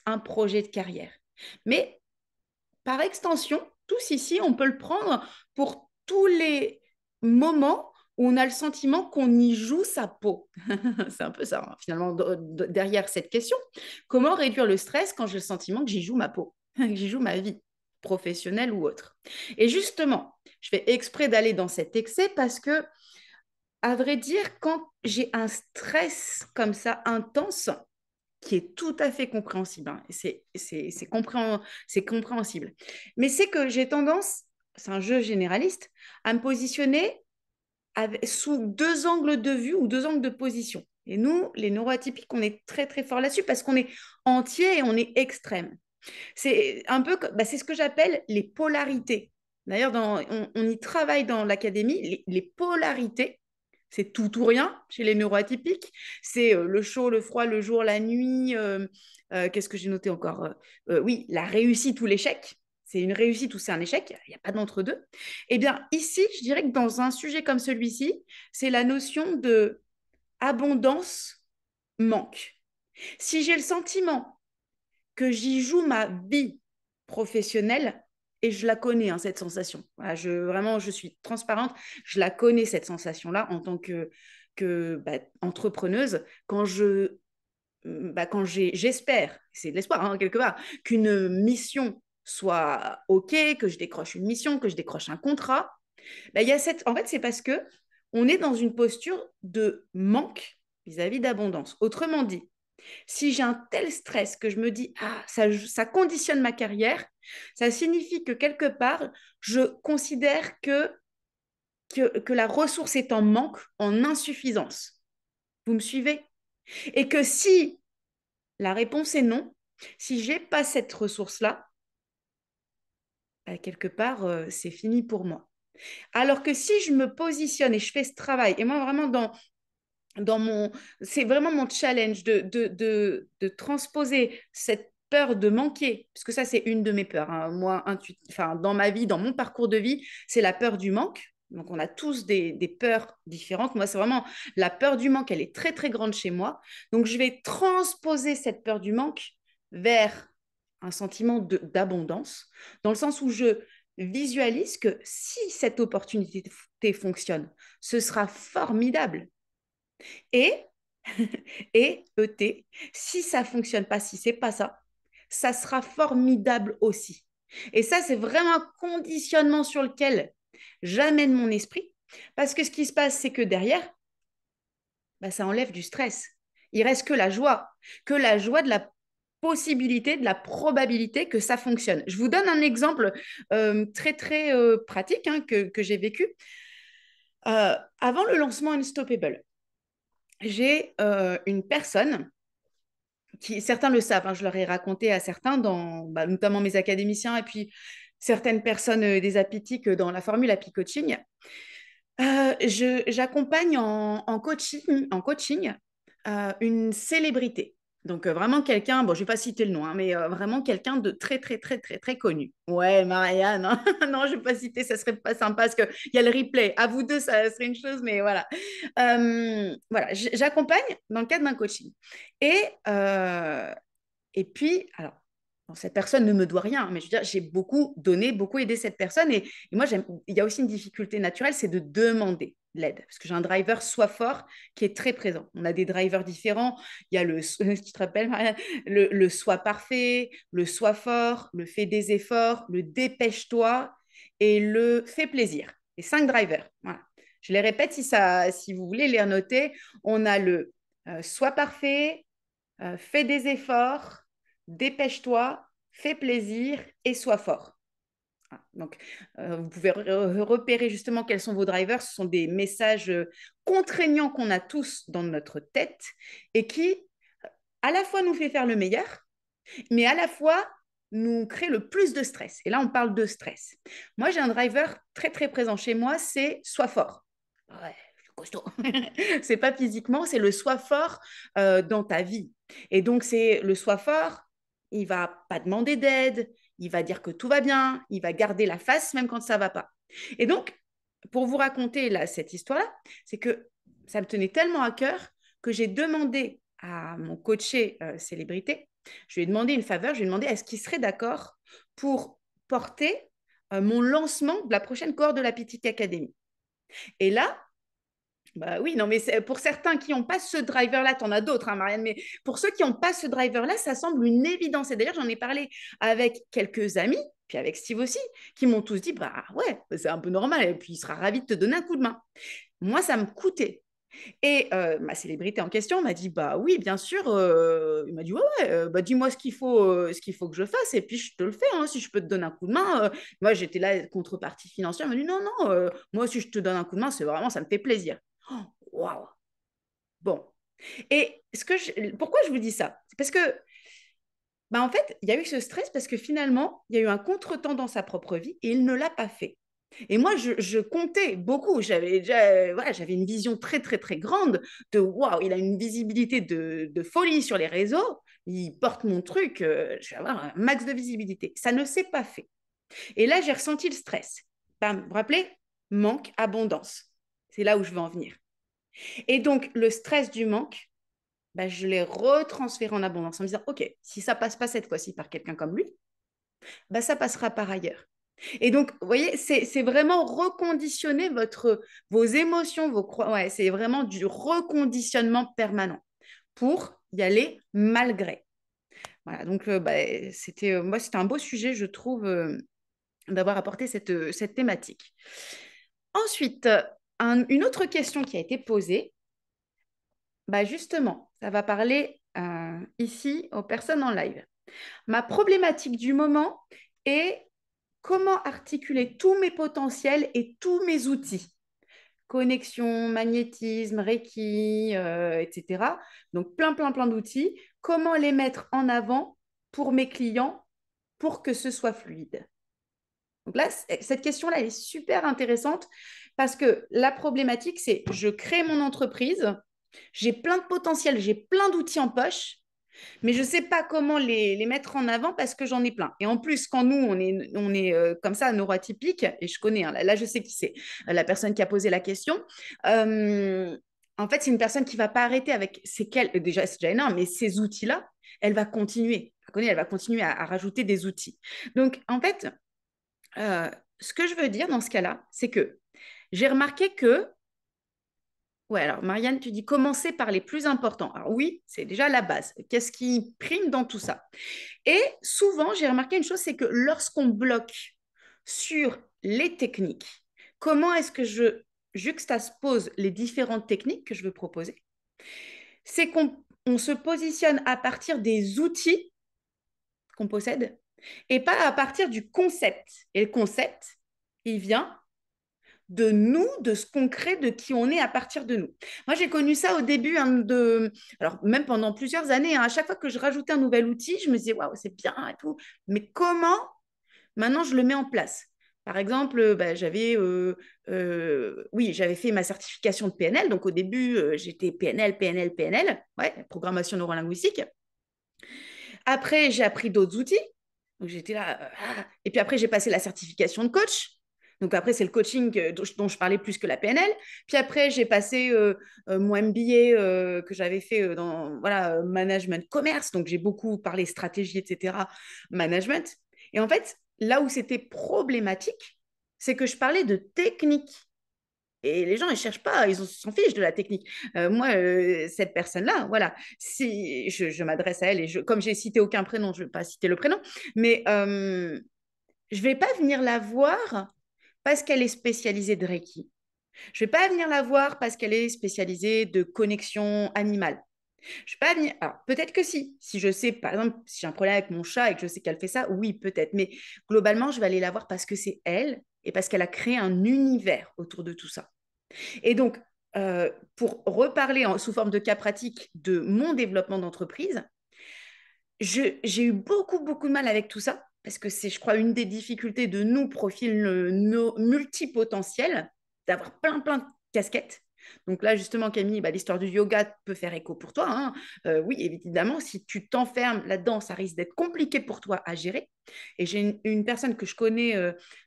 un projet de carrière. Mais par extension, tous ici, on peut le prendre pour tous les moments où on a le sentiment qu'on y joue sa peau. C'est un peu ça, hein, finalement, derrière cette question. Comment réduire le stress quand j'ai le sentiment que j'y joue ma peau, que j'y joue ma vie professionnelle ou autre? Et justement, je fais exprès d'aller dans cet excès parce que, à vrai dire, quand j'ai un stress comme ça intense, qui est tout à fait compréhensible, hein, c'est compréhensible. Mais c'est que j'ai tendance, c'est un jeu généraliste, à me positionner sous deux angles de vue ou deux angles de position. Et nous, les neuroatypiques, on est très, très fort là-dessus parce qu'on est entier et on est extrême. C'est un peu, c'est ce que j'appelle les polarités. D'ailleurs, on y travaille dans l'académie. Les polarités, c'est tout ou rien chez les neuroatypiques. C'est le chaud, le froid, le jour, la nuit. Qu'est-ce que j'ai noté encore? Oui, la réussite ou l'échec. C'est une réussite ou c'est un échec. Il n'y a pas d'entre-deux. Eh bien, ici, je dirais que dans un sujet comme celui-ci, c'est la notion de abondance manque. Si j'ai le sentiment que j'y joue ma vie professionnelle, et je la connais, hein, cette sensation. Voilà, vraiment, je suis transparente, je la connais, cette sensation-là, en tant que entrepreneuse, j'espère, c'est de l'espoir, hein, quelque part, qu'une mission soit OK, que je décroche une mission, que je décroche un contrat, il y a en fait, c'est parce que on est dans une posture de manque vis-à-vis d'abondance. Autrement dit, si j'ai un tel stress que je me dis, ah, ça conditionne ma carrière, ça signifie que quelque part, je considère que la ressource est en manque, en insuffisance. Vous me suivez? Et que si la réponse est non, si j'ai pas cette ressource-là, quelque part, c'est fini pour moi. Alors que si je me positionne et je fais ce travail, et moi vraiment c'est vraiment mon challenge de transposer cette peur de manquer, parce que ça, c'est une de mes peurs, hein. Moi, enfin, dans ma vie, dans mon parcours de vie, c'est la peur du manque. Donc, on a tous des peurs différentes. Moi, c'est vraiment la peur du manque, elle est très, très grande chez moi. Donc, je vais transposer cette peur du manque vers un sentiment d'abondance, dans le sens où je visualise que si cette opportunité fonctionne, ce sera formidable. Et, et ET, si ça fonctionne pas, si c'est pas ça, ça sera formidable aussi. Et ça, c'est vraiment un conditionnement sur lequel j'amène mon esprit. Parce que ce qui se passe, c'est que derrière, ça enlève du stress. Il reste que la joie de la possibilité, de la probabilité que ça fonctionne. Je vous donne un exemple très, très pratique, hein, que j'ai vécu. Avant le lancement Unstoppable, j'ai une personne certains le savent, hein, je leur ai raconté à certains, notamment mes académiciens et puis certaines personnes des apitiques dans la formule Happy Coaching. J'accompagne en coaching une célébrité. Donc, vraiment quelqu'un, bon, je ne vais pas citer le nom, hein, mais vraiment quelqu'un de très, très, très, très, très connu. Ouais, Marianne, hein. Non, je ne vais pas citer, ça ne serait pas sympa parce qu'il y a le replay. À vous deux, ça serait une chose, mais voilà. Voilà, j'accompagne dans le cadre d'un coaching. Et, euh, et puis, alors, bon, cette personne ne me doit rien, mais je veux dire, j'ai beaucoup donné, beaucoup aidé cette personne. Et moi, il y a aussi une difficulté naturelle, c'est de demander l'aide. Parce que j'ai un driver soit fort qui est très présent. On a des drivers différents. Il y a tu te rappelles, Marianne, le soit parfait, le soit fort, le fais des efforts, le dépêche-toi et le fais plaisir. Les 5 drivers. Voilà. Je les répète si vous voulez les noter. On a le soit parfait, fais des efforts, dépêche-toi, fais plaisir et sois fort. Donc, vous pouvez repérer justement quels sont vos drivers. Ce sont des messages contraignants qu'on a tous dans notre tête et qui, à la fois, nous fait faire le meilleur, mais à la fois, nous crée le plus de stress. Et là, on parle de stress. Moi, j'ai un driver très, très présent chez moi, c'est sois fort. Ouais, je suis costaud. C'est pas physiquement, c'est le sois fort dans ta vie. Et donc, c'est le sois fort, il va pas demander d'aide, il va dire que tout va bien, il va garder la face même quand ça va pas. Et donc, pour vous raconter là, cette histoire-là, c'est que ça me tenait tellement à cœur que j'ai demandé à mon coaché célébrité, je lui ai demandé une faveur, je lui ai demandé est-ce qu'il serait d'accord pour porter mon lancement de la prochaine cohorte de la Petite Académie. Et là, bah oui, non, mais pour certains qui n'ont pas ce driver-là, tu en as d'autres, hein, Marianne, mais pour ceux qui n'ont pas ce driver-là, ça semble une évidence. Et d'ailleurs, j'en ai parlé avec quelques amis, puis avec Steve aussi, qui m'ont tous dit, bah ouais, c'est un peu normal, et puis il sera ravi de te donner un coup de main. Moi, ça me coûtait. Et ma célébrité en question m'a dit, bah oui, bien sûr. Il m'a dit, ouais, ouais, bah, dis-moi ce qu'il faut que je fasse, et puis je te le fais, hein, si je peux te donner un coup de main. Moi, j'étais là, contrepartie financière, il m'a dit, non, non, moi, si je te donne un coup de main, c'est vraiment, ça me fait plaisir. Oh, waouh! Bon, Et pourquoi je vous dis ça? C'est parce que, bah, en fait, il y a eu ce stress parce que finalement, il y a eu un contretemps dans sa propre vie et il ne l'a pas fait. Et moi, je comptais beaucoup. J'avais déjà, voilà, j'avais une vision très, très, très grande de waouh, il a une visibilité de folie sur les réseaux. Il porte mon truc, je vais avoir un max de visibilité. Ça ne s'est pas fait. Et là, j'ai ressenti le stress. Bam, vous vous rappelez? Manque, abondance. C'est là où je veux en venir. Et donc, le stress du manque, bah, je l'ai retransféré en abondance en me disant, OK, si ça passe pas cette fois-ci par quelqu'un comme lui, bah, ça passera par ailleurs. Et donc, vous voyez, c'est vraiment reconditionner vos émotions, ouais, c'est vraiment du reconditionnement permanent pour y aller malgré. Voilà, donc bah, moi, c'était un beau sujet, je trouve, d'avoir apporté cette thématique. Ensuite, une autre question qui a été posée, bah justement, ça va parler ici aux personnes en live. Ma problématique du moment est comment articuler tous mes potentiels et tous mes outils. Connexion, magnétisme, Reiki, etc. Donc, plein, plein, plein d'outils. Comment les mettre en avant pour mes clients pour que ce soit fluide? Donc là, cette question-là, elle est super intéressante parce que la problématique, c'est je crée mon entreprise, j'ai plein de potentiel, j'ai plein d'outils en poche, mais je ne sais pas comment les mettre en avant parce que j'en ai plein. Et en plus, quand nous, on est comme ça, neuroatypique, et je connais, hein, là, je sais qui c'est, la personne qui a posé la question. En fait, c'est une personne qui ne va pas arrêter avec déjà, c'est déjà énorme, mais ces outils-là, elle va continuer. Elle va continuer à rajouter des outils. Donc, en fait, ce que je veux dire dans ce cas-là, c'est que j'ai remarqué que ouais, alors Marianne, tu dis commencer par les plus importants. Alors oui, c'est déjà la base. Qu'est-ce qui prime dans tout ça? Et souvent, j'ai remarqué une chose, c'est que lorsqu'on bloque sur les techniques, comment est-ce que je juxtapose les différentes techniques que je veux proposer? C'est qu'on se positionne à partir des outils qu'on possède et pas à partir du concept. Et le concept, il vient de nous, de ce qu'on crée, de qui on est à partir de nous. Moi, j'ai connu ça au début, alors même pendant plusieurs années, hein, à chaque fois que je rajoutais un nouvel outil, je me disais, waouh, c'est bien et tout. Mais comment maintenant je le mets en place? Par exemple, bah, oui, j'avais fait ma certification de PNL. Donc au début, j'étais PNL, ouais, programmation neurolinguistique. Après, j'ai appris d'autres outils. Donc j'étais là. Et puis après, j'ai passé la certification de coach. Donc après, c'est le coaching dont je parlais plus que la PNL. Puis après, j'ai passé mon MBA que j'avais fait dans voilà, management commerce. Donc j'ai beaucoup parlé stratégie, etc., management. Et en fait, là où c'était problématique, c'est que je parlais de technique. Et les gens, ils ne cherchent pas, ils s'en fichent de la technique. Moi, cette personne-là, voilà, si je m'adresse à elle, et comme j'ai cité aucun prénom, je ne vais pas citer le prénom, mais je ne vais pas venir la voir parce qu'elle est spécialisée de Reiki. Je ne vais pas venir la voir parce qu'elle est spécialisée de connexion animale. Je vais pas venir. Alors, peut-être que si je sais, par exemple, si j'ai un problème avec mon chat et que je sais qu'elle fait ça, oui, peut-être. Mais globalement, je vais aller la voir parce que c'est elle et parce qu'elle a créé un univers autour de tout ça. Et donc, pour reparler sous forme de cas pratique de mon développement d'entreprise, j'ai eu beaucoup, beaucoup de mal avec tout ça parce que c'est, je crois, une des difficultés de nous, profils multipotentiels, d'avoir plein, plein de casquettes. Donc là, justement, Camille, bah, l'histoire du yoga peut faire écho pour toi, hein. Oui, évidemment, si tu t'enfermes là-dedans, ça risque d'être compliqué pour toi à gérer. Et j'ai une personne que je connais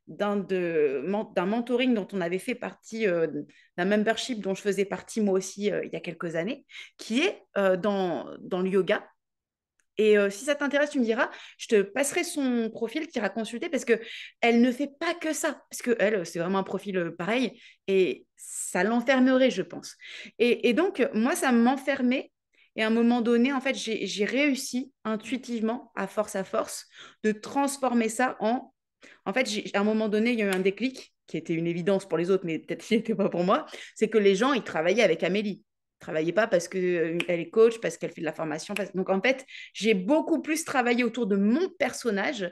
d'un mentoring dont on avait fait partie, d'un membership dont je faisais partie moi aussi il y a quelques années, qui est dans le yoga. Et si ça t'intéresse, tu me diras, je te passerai son profil, tu iras consulter parce que elle ne fait pas que ça. Parce que elle, c'est vraiment un profil pareil et ça l'enfermerait, je pense. Et donc, moi, ça m'enfermait. Et à un moment donné, en fait, j'ai réussi intuitivement, à force, de transformer ça en... En fait, à un moment donné, il y a eu un déclic qui était une évidence pour les autres, mais peut-être qui n'était pas pour moi. C'est que les gens, ils travaillaient avec Amélie travaillait pas parce qu'elle est coach, parce qu'elle fait de la formation. Donc, en fait, j'ai beaucoup plus travaillé autour de mon personnage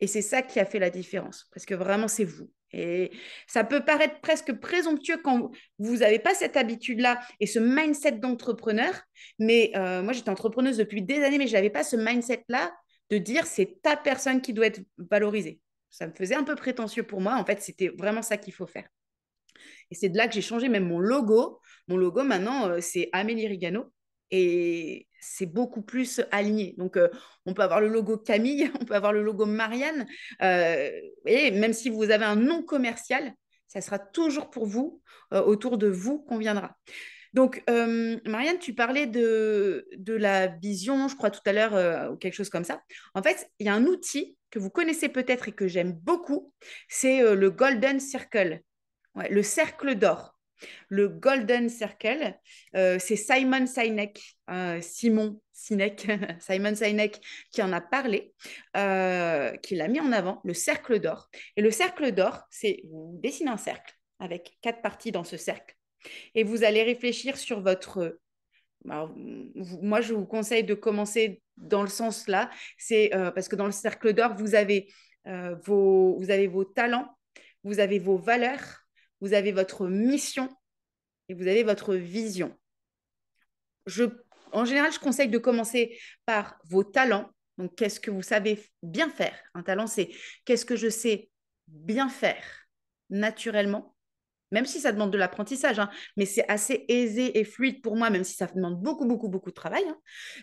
et c'est ça qui a fait la différence parce que vraiment, c'est vous. Et ça peut paraître presque présomptueux quand vous n'avez pas cette habitude-là et ce mindset d'entrepreneur. Mais moi, j'étais entrepreneuse depuis des années, mais je n'avais pas ce mindset-là de dire c'est ta personne qui doit être valorisée. Ça me faisait un peu prétentieux pour moi. En fait, c'était vraiment ça qu'il faut faire. Et c'est de là que j'ai changé même mon logo. Mon logo, maintenant, c'est Amélie Rigano. Et c'est beaucoup plus aligné. Donc, on peut avoir le logo Camille, on peut avoir le logo Marianne. Et même si vous avez un nom commercial, ça sera toujours pour vous, autour de vous qu'on viendra. Donc, Marianne, tu parlais de la vision, je crois tout à l'heure, ou quelque chose comme ça. En fait, il y a un outil que vous connaissez peut-être et que j'aime beaucoup, c'est le Golden Circle. Ouais, le cercle d'or. Le Golden Circle, c'est Simon Sinek, Simon Sinek, Simon Sinek qui en a parlé, qui l'a mis en avant, le cercle d'or. Et le cercle d'or, c'est vous dessinez un cercle avec 4 parties dans ce cercle et vous allez réfléchir sur votre... Alors, moi, je vous conseille de commencer dans le sens là, c'est parce que dans le cercle d'or, vous avez vos talents, vous avez vos valeurs, vous avez votre mission et vous avez votre vision. En général, je conseille de commencer par vos talents. Donc, qu'est-ce que vous savez bien faire? Un talent, c'est qu'est-ce que je sais bien faire naturellement, même si ça demande de l'apprentissage, hein, mais c'est assez aisé et fluide pour moi, même si ça demande beaucoup, beaucoup, beaucoup de travail. Hein.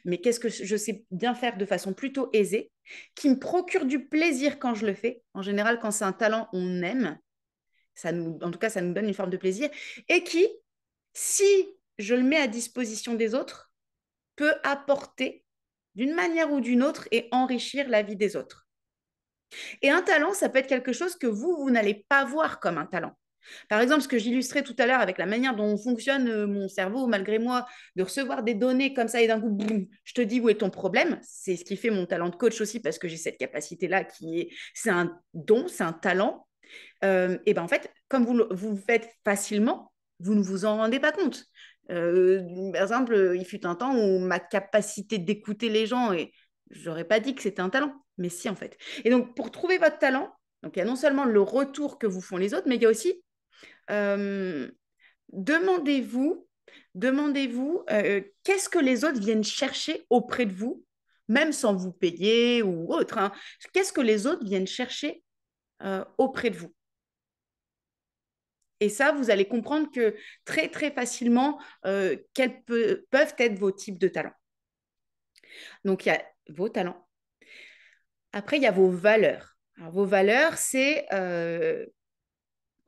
Mais qu'est-ce que je sais bien faire de façon plutôt aisée, qui me procure du plaisir quand je le fais. En général, quand c'est un talent, on aime. En tout cas, ça nous donne une forme de plaisir. Et qui, si je le mets à disposition des autres, peut apporter d'une manière ou d'une autre et enrichir la vie des autres. Et un talent, ça peut être quelque chose que vous n'allez pas voir comme un talent. Par exemple, ce que j'illustrais tout à l'heure avec la manière dont fonctionne mon cerveau, malgré moi, de recevoir des données comme ça et d'un coup, boum, je te dis où est ton problème. C'est ce qui fait mon talent de coach aussi parce que j'ai cette capacité-là c'est un don, c'est un talent. Et ben en fait, comme vous le faites facilement, vous ne vous en rendez pas compte. Par exemple, il fut un temps où ma capacité d'écouter les gens, et je n'aurais pas dit que c'était un talent, mais si en fait. Et donc, pour trouver votre talent, donc il y a non seulement le retour que vous font les autres, mais il y a aussi euh, demandez-vous, qu'est-ce que les autres viennent chercher auprès de vous, même sans vous payer ou autre. Hein. Qu'est-ce que les autres viennent chercher auprès de vous? Et ça, vous allez comprendre que très, très facilement, peuvent être vos types de talents. Donc, il y a vos talents. Après, il y a vos valeurs. Alors, vos valeurs,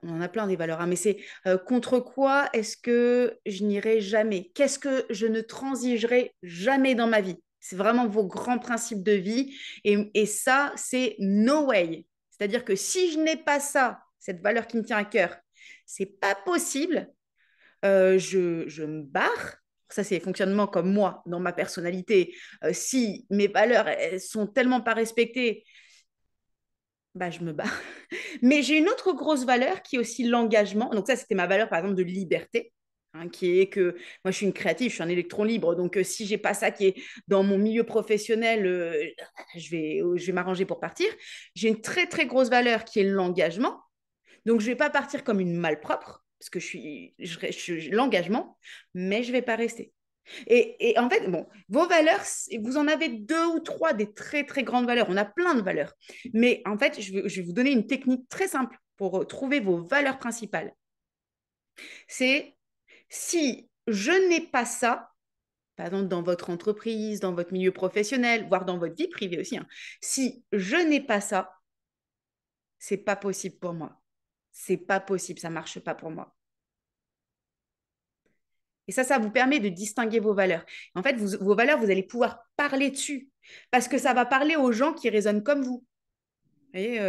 on en a plein des valeurs, hein, mais c'est contre quoi est-ce que je n'irai jamais? Qu'est-ce que je ne transigerai jamais dans ma vie? C'est vraiment vos grands principes de vie. Et ça, c'est no way. C'est-à-dire que si je n'ai pas ça, cette valeur qui me tient à cœur, c'est pas possible. Je me barre. Ça, c'est fonctionnement comme moi, dans ma personnalité. Si mes valeurs elles sont tellement pas respectées, bah, je me barre. Mais j'ai une autre grosse valeur qui est aussi l'engagement. Donc ça, c'était ma valeur, par exemple, de liberté, hein, qui est que moi, je suis une créative, je suis un électron libre. Donc, si j'ai pas ça qui est dans mon milieu professionnel, je vais m'arranger pour partir. J'ai une très, très grosse valeur qui est l'engagement. Donc, je vais pas partir comme une malpropre, parce que l'engagement, mais je vais pas rester. Et en fait, bon, vos valeurs, vous en avez 2 ou 3 des très, très grandes valeurs. On a plein de valeurs. Mais en fait, je vais vous donner une technique très simple pour trouver vos valeurs principales. C'est si je n'ai pas ça, par exemple dans votre entreprise, dans votre milieu professionnel, voire dans votre vie privée aussi, hein, si je n'ai pas ça, c'est pas possible pour moi. C'est pas possible, ça marche pas pour moi. Et ça vous permet de distinguer vos valeurs. En fait, vos valeurs, vous allez pouvoir parler dessus parce que ça va parler aux gens qui raisonnent comme vous. Et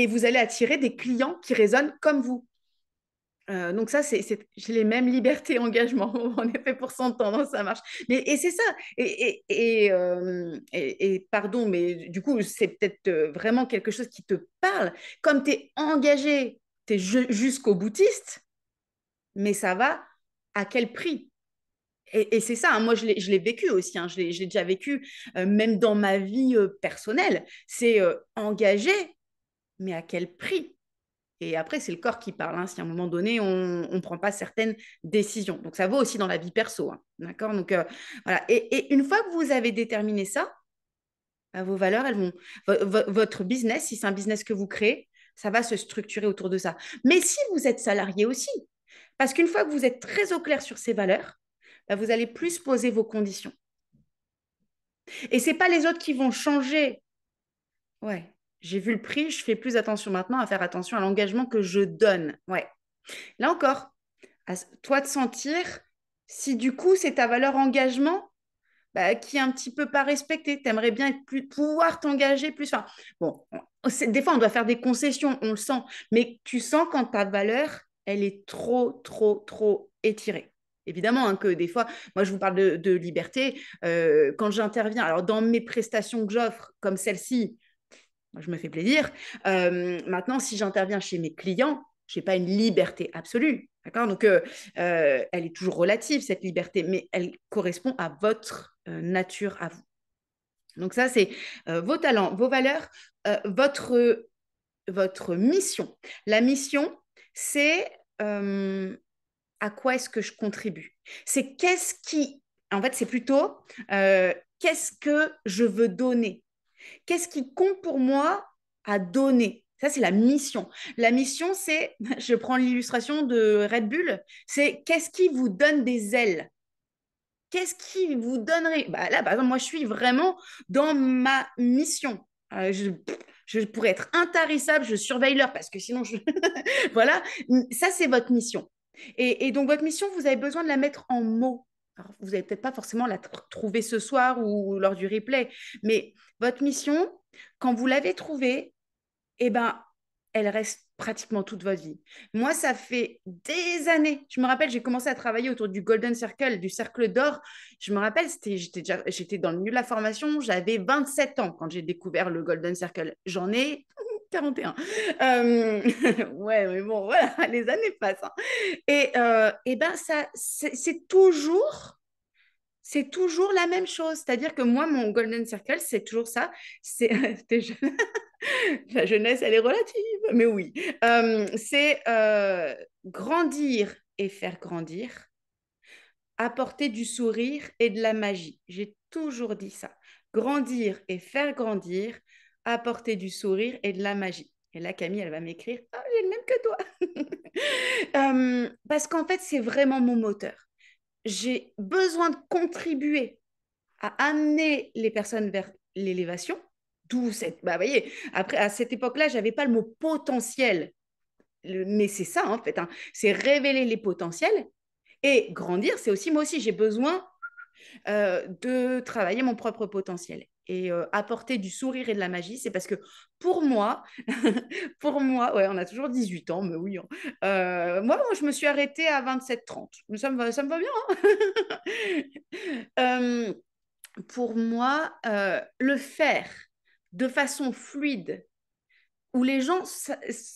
vous allez attirer des clients qui raisonnent comme vous. Donc ça, j'ai les mêmes libertés engagement. On est fait pour s'entendre, ça marche. Et c'est ça. Et pardon, mais du coup, c'est peut-être vraiment quelque chose qui te parle. Comme tu es engagé, tu es jusqu'au boutiste, mais ça va à quel prix? Et c'est ça, hein, moi je l'ai vécu aussi, hein, je l'ai déjà vécu, même dans ma vie personnelle. C'est engagé, mais à quel prix? Et après, c'est le corps qui parle, hein, si à un moment donné, on ne prend pas certaines décisions. Donc, ça vaut aussi dans la vie perso. Hein, d'accord? Donc, voilà. Et une fois que vous avez déterminé ça, bah, vos valeurs, elles vont. Votre business, si c'est un business que vous créez, ça va se structurer autour de ça. Mais si vous êtes salarié aussi, parce qu'une fois que vous êtes très au clair sur ces valeurs, bah, vous allez plus poser vos conditions. Et ce n'est pas les autres qui vont changer. Ouais, j'ai vu le prix, je fais plus attention maintenant à faire attention à l'engagement que je donne. Ouais. Là encore, à toi de sentir si du coup c'est ta valeur engagement bah, qui est un petit peu pas respectée. Tu aimerais bien être plus, pouvoir t'engager plus. Enfin, bon, des fois on doit faire des concessions, on le sent, mais tu sens quand ta valeur, elle est trop, trop, trop étirée. Évidemment hein, que des fois, moi je vous parle de liberté, quand j'interviens, alors dans mes prestations que j'offre, comme celle-ci, moi, je me fais plaisir. Maintenant, si j'interviens chez mes clients, je n'ai pas une liberté absolue. D'accord? Donc, elle est toujours relative, cette liberté, mais elle correspond à votre nature à vous. Donc, ça, c'est vos talents, vos valeurs, votre mission. La mission, c'est à quoi est-ce que je contribue? C'est qu'est-ce qui... En fait, c'est plutôt qu'est-ce que je veux donner? Qu'est-ce qui compte pour moi à donner? Ça, c'est la mission. La mission, c'est, je prends l'illustration de Red Bull, c'est qu'est-ce qui vous donne des ailes? Qu'est-ce qui vous donnerait? Bah là, par exemple, moi, je suis vraiment dans ma mission. Je pourrais être intarissable, je surveille l'heure parce que sinon, voilà, ça, c'est votre mission. Et donc, votre mission, vous avez besoin de la mettre en mots. Alors, vous n'allez peut-être pas forcément la trouver ce soir ou lors du replay, mais votre mission, quand vous l'avez trouvée, eh ben, elle reste pratiquement toute votre vie. Moi, ça fait des années. Je me rappelle, j'ai commencé à travailler autour du Golden Circle, du cercle d'or. Je me rappelle, j'étais dans le milieu de la formation. J'avais 27 ans quand j'ai découvert le Golden Circle. J'en ai 41. Ouais, mais bon, voilà, les années passent. Hein. Et ben, ça, c'est toujours la même chose. C'est-à-dire que moi, mon Golden Circle, c'est toujours ça. C'est la jeunesse, elle est relative, mais oui. C'est grandir et faire grandir, apporter du sourire et de la magie. J'ai toujours dit ça. Grandir et faire grandir, apporter du sourire et de la magie. Et là, Camille, elle va m'écrire, ah, j'ai le même que toi. Parce qu'en fait, c'est vraiment mon moteur. J'ai besoin de contribuer à amener les personnes vers l'élévation. D'où cette. Bah, vous voyez, après, à cette époque-là, je n'avais pas le mot potentiel. Mais c'est ça, en fait. Hein. C'est révéler les potentiels. Et grandir, c'est aussi, moi aussi, j'ai besoin de travailler mon propre potentiel. Et apporter du sourire et de la magie, c'est parce que pour moi, ouais, on a toujours 18 ans, mais oui. Hein. Moi, je me suis arrêtée à 27-30. Ça me va bien. Hein. Pour moi, le faire de façon fluide, où les gens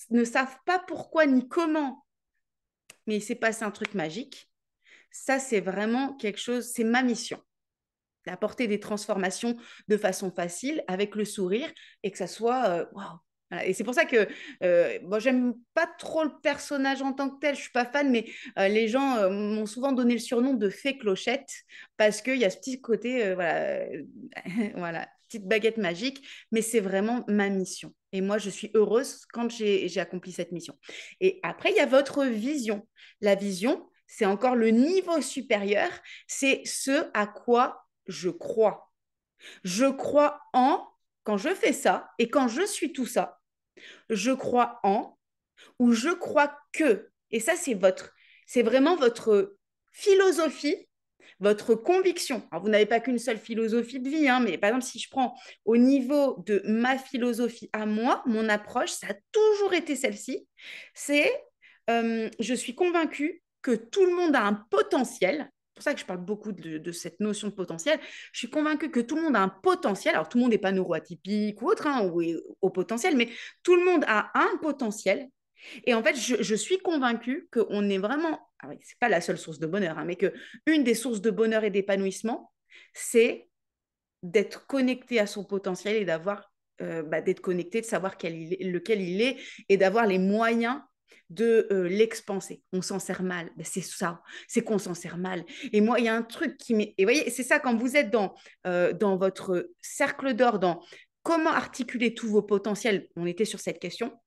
ne savent pas pourquoi ni comment, mais il s'est passé un truc magique, ça, c'est vraiment quelque chose, c'est ma mission. D'apporter des transformations de façon facile, avec le sourire, et que ça soit waouh. Voilà. Et c'est pour ça que moi, j'aime pas trop le personnage en tant que tel, je suis pas fan, mais les gens m'ont souvent donné le surnom de fée clochette parce qu'il y a ce petit côté, voilà, voilà, petite baguette magique, mais c'est vraiment ma mission. Et moi, je suis heureuse quand j'ai accompli cette mission. Et après, il y a votre vision. La vision, c'est encore le niveau supérieur, c'est ce à quoi je crois. Je crois en, quand je fais ça et quand je suis tout ça, je crois en ou je crois que. Et ça, c'est vraiment votre philosophie, votre conviction. Alors, vous n'avez pas qu'une seule philosophie de vie, hein, mais par exemple, si je prends au niveau de ma philosophie à moi, mon approche, ça a toujours été celle-ci. C'est, je suis convaincue que tout le monde a un potentiel. C'est pour ça que je parle beaucoup de cette notion de potentiel. Je suis convaincue que tout le monde a un potentiel. Alors, tout le monde n'est pas neuroatypique ou autre, hein, ou au potentiel, mais tout le monde a un potentiel. Et en fait, je suis convaincue qu'on est vraiment, ah oui, c'est pas la seule source de bonheur, hein, mais qu'une des sources de bonheur et d'épanouissement, c'est d'être connecté à son potentiel et d'avoir d'être connecté, de savoir lequel il est et d'avoir les moyens de l'expanser. On s'en sert mal. Ben, c'est ça, c'est qu'on s'en sert mal. Et moi, il y a un truc qui m'est... Et vous voyez, c'est ça, quand vous êtes dans votre cercle d'or, dans comment articuler tous vos potentiels, on était sur cette question.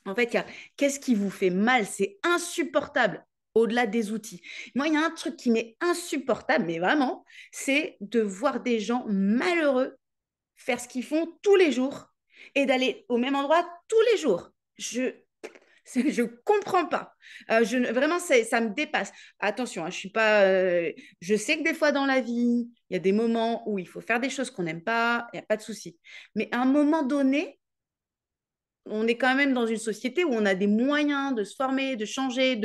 En fait, il y a qu'est-ce qui vous fait mal? C'est insupportable au-delà des outils. Moi, il y a un truc qui m'est insupportable, mais vraiment, c'est de voir des gens malheureux faire ce qu'ils font tous les jours et d'aller au même endroit tous les jours. Je comprends pas. Vraiment, ça me dépasse. Attention, hein, je suis pas. Je sais que des fois dans la vie, il y a des moments où il faut faire des choses qu'on n'aime pas. Il n'y a pas de souci. Mais à un moment donné, on est quand même dans une société où on a des moyens de se former, de changer,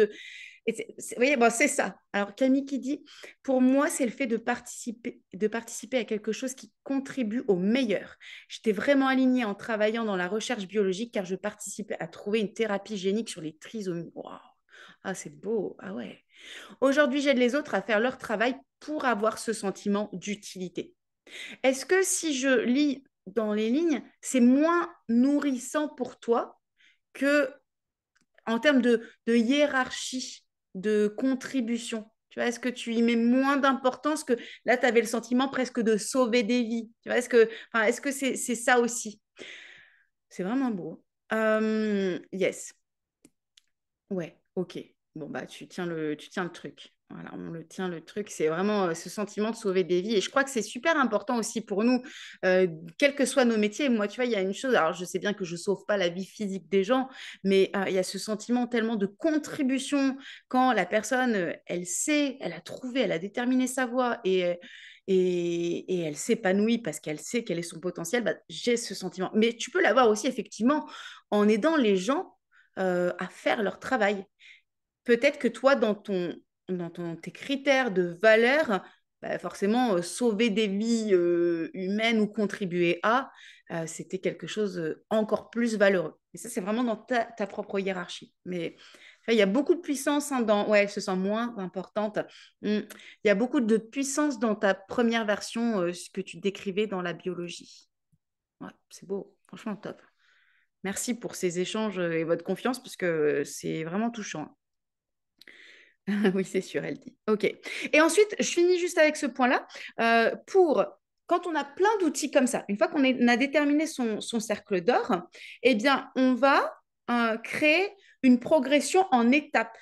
vous voyez, bon, c'est ça. Alors, Camille qui dit, pour moi, c'est le fait de participer à quelque chose qui contribue au meilleur. J'étais vraiment alignée en travaillant dans la recherche biologique car je participais à trouver une thérapie génique sur les trisomies. Wow. Ah, c'est beau. Ah ouais. Aujourd'hui, j'aide les autres à faire leur travail pour avoir ce sentiment d'utilité. Est-ce que si je lis dans les lignes, c'est moins nourrissant pour toi que en termes de hiérarchie, de contribution? Tu vois, est-ce que tu y mets moins d'importance que là, tu avais le sentiment presque de sauver des vies? Tu vois, est-ce que c'est ça aussi? C'est vraiment beau. Yes. Ouais, ok. Bon, bah, tu tiens le truc. Voilà, on le tient le truc. C'est vraiment ce sentiment de sauver des vies. Et je crois que c'est super important aussi pour nous, euh, quels que soient nos métiers. Moi, tu vois, il y a une chose, alors je sais bien que je ne sauve pas la vie physique des gens, mais il y a ce sentiment tellement de contribution quand la personne, elle sait, elle a trouvé, elle a déterminé sa voie et elle s'épanouit parce qu'elle sait quel est son potentiel. Bah, j'ai ce sentiment. Mais tu peux l'avoir aussi, effectivement, en aidant les gens à faire leur travail. Peut-être que toi, tes critères de valeur, bah, forcément, sauver des vies humaines ou contribuer c'était quelque chose encore plus valeureux. Et ça, c'est vraiment dans ta propre hiérarchie. Mais il y a beaucoup de puissance dans... Ouais, elle se sent moins importante. Il y a beaucoup de puissance dans ta première version, ce que tu décrivais dans la biologie. Ouais, c'est beau, franchement top. Merci pour ces échanges et votre confiance, parce que c'est vraiment touchant. Oui, c'est sûr, elle dit. OK. Et ensuite, je finis juste avec ce point-là. Quand on a plein d'outils comme ça, une fois qu'on a déterminé son cercle d'or, eh bien, on va créer une progression en étapes.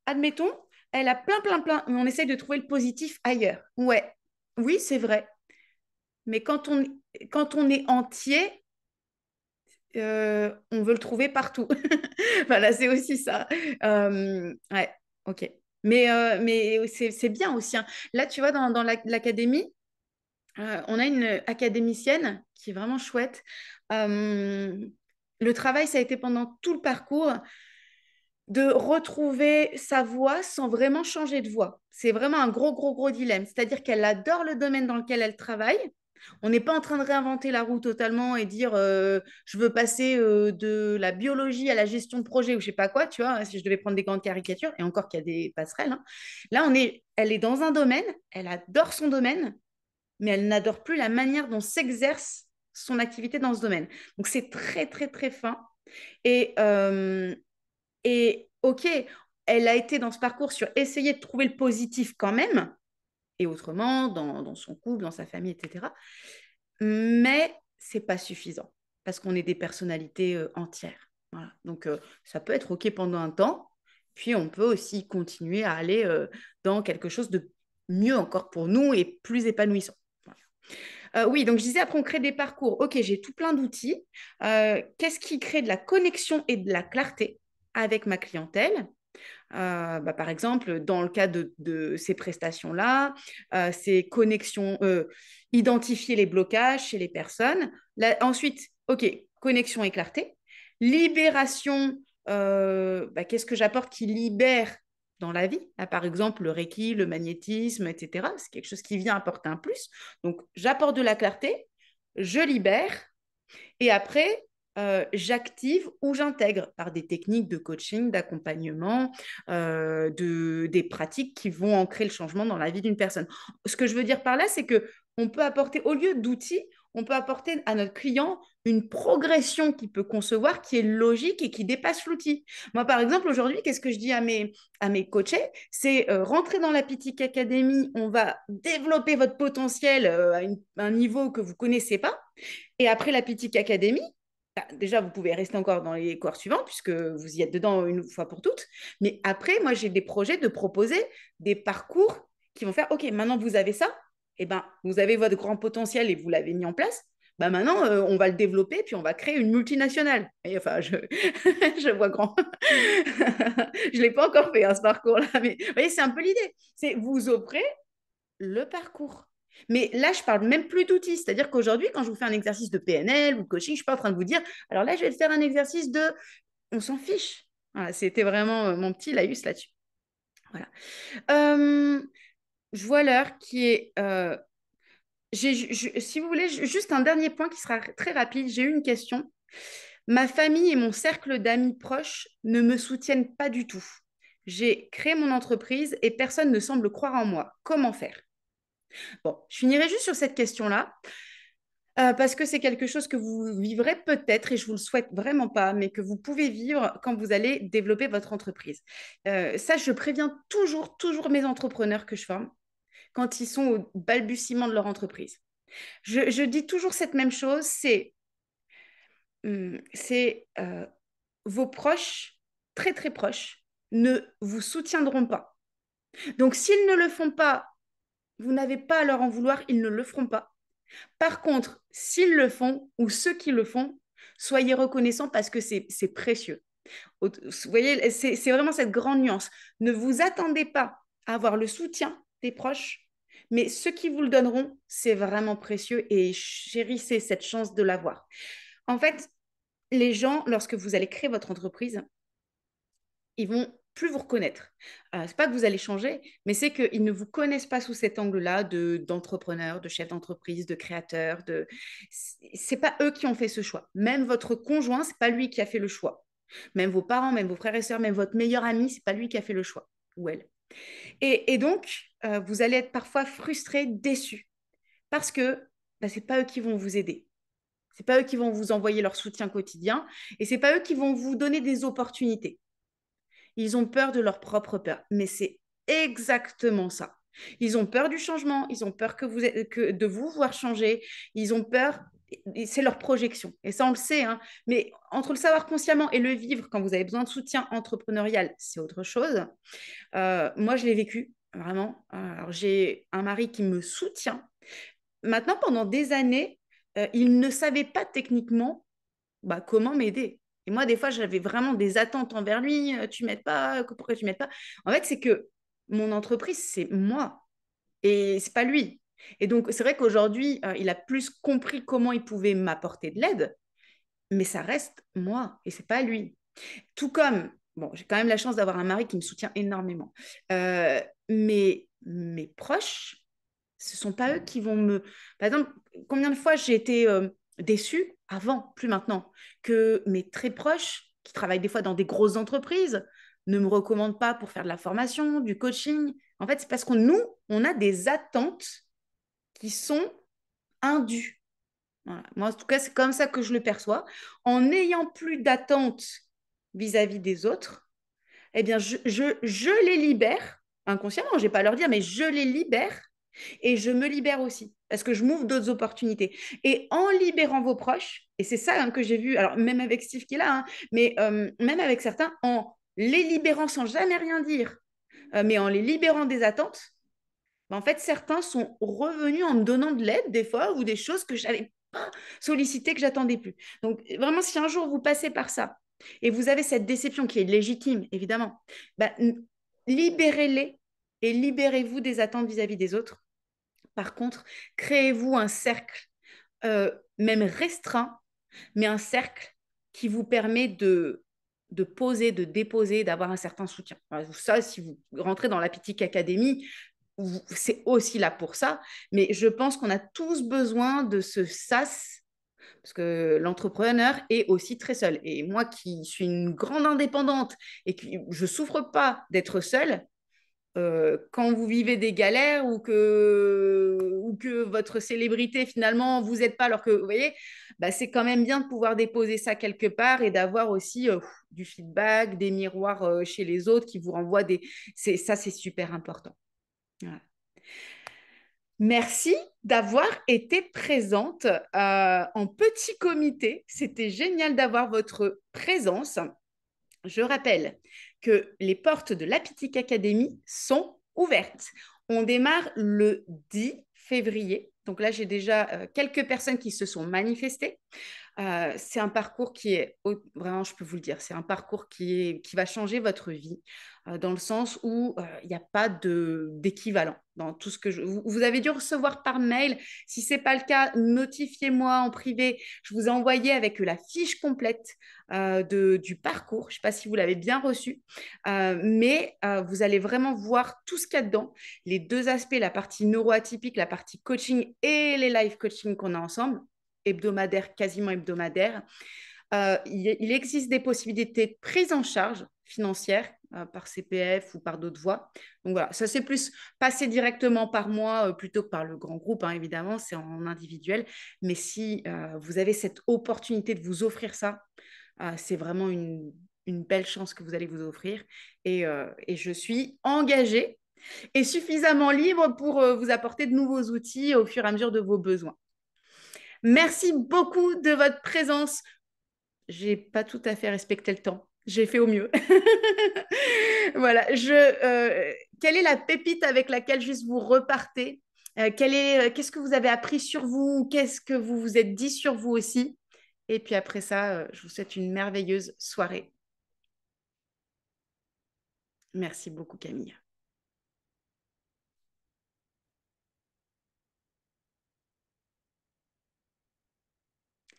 Admettons, elle a plein, plein, plein, mais on essaye de trouver le positif ailleurs. Ouais, oui, c'est vrai. Mais quand on est entier, on veut le trouver partout. Voilà, c'est aussi ça. Ouais, ok. Mais c'est bien aussi, hein. Là, tu vois, dans l'académie, on a une académicienne qui est vraiment chouette. Euh, le travail, ça a été pendant tout le parcours de retrouver sa voix sans vraiment changer de voix. C'est vraiment un gros, gros, gros dilemme. C'est-à-dire qu'elle adore le domaine dans lequel elle travaille. On n'est pas en train de réinventer la roue totalement et dire je veux passer de la biologie à la gestion de projet ou je sais pas quoi, tu vois, hein, si je devais prendre des grandes caricatures, et encore qu'il y a des passerelles, hein. Là, elle est dans un domaine, elle adore son domaine, mais elle n'adore plus la manière dont s'exerce son activité dans ce domaine. Donc, c'est très, très, très fin. Et, ok, elle a été dans ce parcours sur essayer de trouver le positif quand même, et autrement, dans son couple, dans sa famille, etc. Mais c'est pas suffisant parce qu'on est des personnalités entières. Voilà. Donc, ça peut être OK pendant un temps, puis on peut aussi continuer à aller dans quelque chose de mieux encore pour nous et plus épanouissant. Voilà. Oui, donc je disais, après, on crée des parcours. OK, j'ai tout plein d'outils. Qu'est-ce qui crée de la connexion et de la clarté avec ma clientèle? Par exemple, dans le cas de ces prestations-là, ces connexions, identifier les blocages chez les personnes. Là, ensuite, OK, connexion et clarté. Libération, qu'est-ce que j'apporte qui libère dans la vie? Là, par exemple, le Reiki, le magnétisme, etc. C'est quelque chose qui vient apporter un plus. Donc, j'apporte de la clarté, je libère, et après, j'active ou j'intègre par des techniques de coaching, d'accompagnement, des pratiques qui vont ancrer le changement dans la vie d'une personne. Ce que je veux dire par là, c'est que on peut apporter, au lieu d'outils, on peut apporter à notre client une progression qu'il peut concevoir, qui est logique et qui dépasse l'outil. Moi, par exemple, aujourd'hui, qu'est-ce que je dis à mes coachés? C'est rentrer dans la Pitic Academy, on va développer votre potentiel un niveau que vous ne connaissez pas. Et après la Pitic Academy, bah, déjà, vous pouvez rester encore dans les cours suivants puisque vous y êtes dedans une fois pour toutes. Mais après, moi, j'ai des projets de proposer des parcours qui vont faire, OK, maintenant vous avez ça, et ben, vous avez votre grand potentiel et vous l'avez mis en place. Bah maintenant, on va le développer, puis on va créer une multinationale. Et enfin, je vois grand. Je ne l'ai pas encore fait, hein, ce parcours-là. Mais vous voyez, c'est un peu l'idée. C'est vous offrez le parcours. Mais là, je parle même plus d'outils. C'est-à-dire qu'aujourd'hui, quand je vous fais un exercice de PNL ou de coaching, je ne suis pas en train de vous dire, alors là, je vais te faire un exercice de... On s'en fiche. Voilà, c'était vraiment mon petit laïus là-dessus. Voilà. Je vois l'heure qui est... si vous voulez, juste un dernier point qui sera très rapide. J'ai eu une question. Ma famille et mon cercle d'amis proches ne me soutiennent pas du tout. J'ai créé mon entreprise et personne ne semble croire en moi. Comment faire? Bon, je finirai juste sur cette question-là, parce que c'est quelque chose que vous vivrez peut-être, et je vous le souhaite vraiment pas, mais que vous pouvez vivre quand vous allez développer votre entreprise. Ça, je préviens toujours mes entrepreneurs que je forme quand ils sont au balbutiement de leur entreprise. Je dis toujours cette même chose, c'est vos proches, très très proches, ne vous soutiendront pas. Donc, s'ils ne le font pas, vous n'avez pas à leur en vouloir, ils ne le feront pas. Par contre, s'ils le font, ou ceux qui le font, soyez reconnaissants parce que c'est précieux. Vous voyez, c'est vraiment cette grande nuance. Ne vous attendez pas à avoir le soutien des proches, mais ceux qui vous le donneront, c'est vraiment précieux et chérissez cette chance de l'avoir. En fait, les gens, lorsque vous allez créer votre entreprise, ils vont plus vous reconnaître. C'est pas que vous allez changer, mais c'est qu'ils ne vous connaissent pas sous cet angle-là d'entrepreneur, de chef d'entreprise, de créateur. C'est pas eux qui ont fait ce choix. Même votre conjoint, c'est pas lui qui a fait le choix. Même vos parents, même vos frères et sœurs, même votre meilleur ami, c'est pas lui qui a fait le choix ou elle. Et donc, vous allez être parfois frustré, déçu, parce que bah, c'est pas eux qui vont vous aider. C'est pas eux qui vont vous envoyer leur soutien quotidien et c'est pas eux qui vont vous donner des opportunités. Ils ont peur de leur propre peur. Mais c'est exactement ça. Ils ont peur du changement, ils ont peur de vous voir changer, ils ont peur, c'est leur projection. Et ça, on le sait, hein. Mais entre le savoir consciemment et le vivre, quand vous avez besoin de soutien entrepreneurial, c'est autre chose. Moi, je l'ai vécu, vraiment. Alors, j'ai un mari qui me soutient. Maintenant, pendant des années, il ne savait pas techniquement comment m'aider. Et moi, des fois, j'avais vraiment des attentes envers lui. Tu m'aides pas, pourquoi tu m'aides pas? En fait, c'est que mon entreprise, c'est moi et c'est pas lui. Et donc, c'est vrai qu'aujourd'hui, il a plus compris comment il pouvait m'apporter de l'aide, mais ça reste moi et c'est pas lui. Tout comme, bon, j'ai quand même la chance d'avoir un mari qui me soutient énormément. Mais mes proches, ce sont pas eux qui vont me... Par exemple, combien de fois j'ai été déçue avant, plus maintenant, que mes très proches, qui travaillent des fois dans des grosses entreprises, ne me recommandent pas pour faire de la formation, du coaching. En fait, c'est parce que nous, on a des attentes qui sont indues. Voilà. Moi, en tout cas, c'est comme ça que je le perçois. En n'ayant plus d'attentes vis-à-vis des autres, eh bien, je les libère inconsciemment. Je ne vais pas leur dire, mais je les libère et je me libère aussi parce que je m'ouvre d'autres opportunités. Et en libérant vos proches, et c'est ça que j'ai vu, alors même avec Steve qui est là, hein, mais même avec certains, en les libérant sans jamais rien dire, mais en les libérant des attentes, en fait, certains sont revenus en me donnant de l'aide des fois ou des choses que je n'avais pas sollicitées, que j'attendais plus. Donc, vraiment, si un jour vous passez par ça et vous avez cette déception qui est légitime, évidemment, bah, libérez-les et libérez-vous des attentes vis-à-vis des autres. Par contre, créez-vous un cercle, même restreint, mais un cercle qui vous permet de poser, de déposer, d'avoir un certain soutien. Alors, ça, si vous rentrez dans la Pitic Academy, c'est aussi là pour ça. Mais je pense qu'on a tous besoin de ce sas parce que l'entrepreneur est aussi très seul. Et moi qui suis une grande indépendante et que je ne souffre pas d'être seule, quand vous vivez des galères ou que votre célébrité finalement vous aide pas alors que vous voyez, bah, c'est quand même bien de pouvoir déposer ça quelque part et d'avoir aussi du feedback, des miroirs chez les autres qui vous renvoient des... Ça, c'est super important. Voilà. Merci d'avoir été présente en petit comité. C'était génial d'avoir votre présence. Je rappelle que les portes de l'Apitic Academy sont ouvertes. On démarre le 10 février. Donc là, j'ai déjà quelques personnes qui se sont manifestées. C'est un parcours qui est, vraiment, je peux vous le dire, c'est un parcours qui va changer votre vie dans le sens où il n'y a pas d'équivalent dans tout ce que vous avez dû recevoir par mail. Si ce n'est pas le cas, notifiez-moi en privé. Je vous ai envoyé avec la fiche complète du parcours. Je ne sais pas si vous l'avez bien reçu, mais vous allez vraiment voir tout ce qu'il y a dedans. Les deux aspects, la partie neuroatypique, la partie coaching et les live coaching qu'on a ensemble hebdomadaire, quasiment hebdomadaire. Il existe des possibilités de prise en charge financière par CPF ou par d'autres voies. Donc voilà, ça c'est plus passer directement par moi plutôt que par le grand groupe, hein, évidemment, c'est en individuel. Mais si vous avez cette opportunité de vous offrir ça, c'est vraiment une belle chance que vous allez vous offrir. Et je suis engagée et suffisamment libre pour vous apporter de nouveaux outils au fur et à mesure de vos besoins. Merci beaucoup de votre présence. J'ai pas tout à fait respecté le temps. J'ai fait au mieux. Voilà. Quelle est la pépite avec laquelle juste vous repartez? Qu'est-ce que vous avez appris sur vous? Qu'est-ce que vous vous êtes dit sur vous aussi? Et puis après ça, je vous souhaite une merveilleuse soirée. Merci beaucoup, Camille.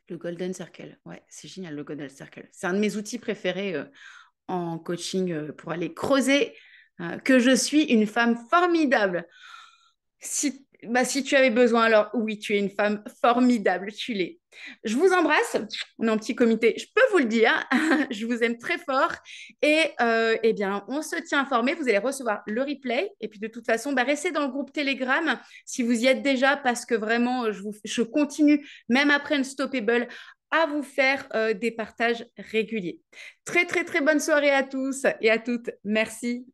Le Golden Circle, ouais, c'est génial, le Golden Circle. C'est un de mes outils préférés en coaching pour aller creuser que je suis une femme formidable. Si tu avais besoin, alors oui, tu es une femme formidable, tu l'es. Je vous embrasse, on est en petit comité, je peux vous le dire, je vous aime très fort et eh bien, on se tient informé, vous allez recevoir le replay et puis de toute façon, bah, restez dans le groupe Telegram si vous y êtes déjà parce que vraiment, je continue, même après Unstoppable, à vous faire des partages réguliers. Très, très, très bonne soirée à tous et à toutes. Merci.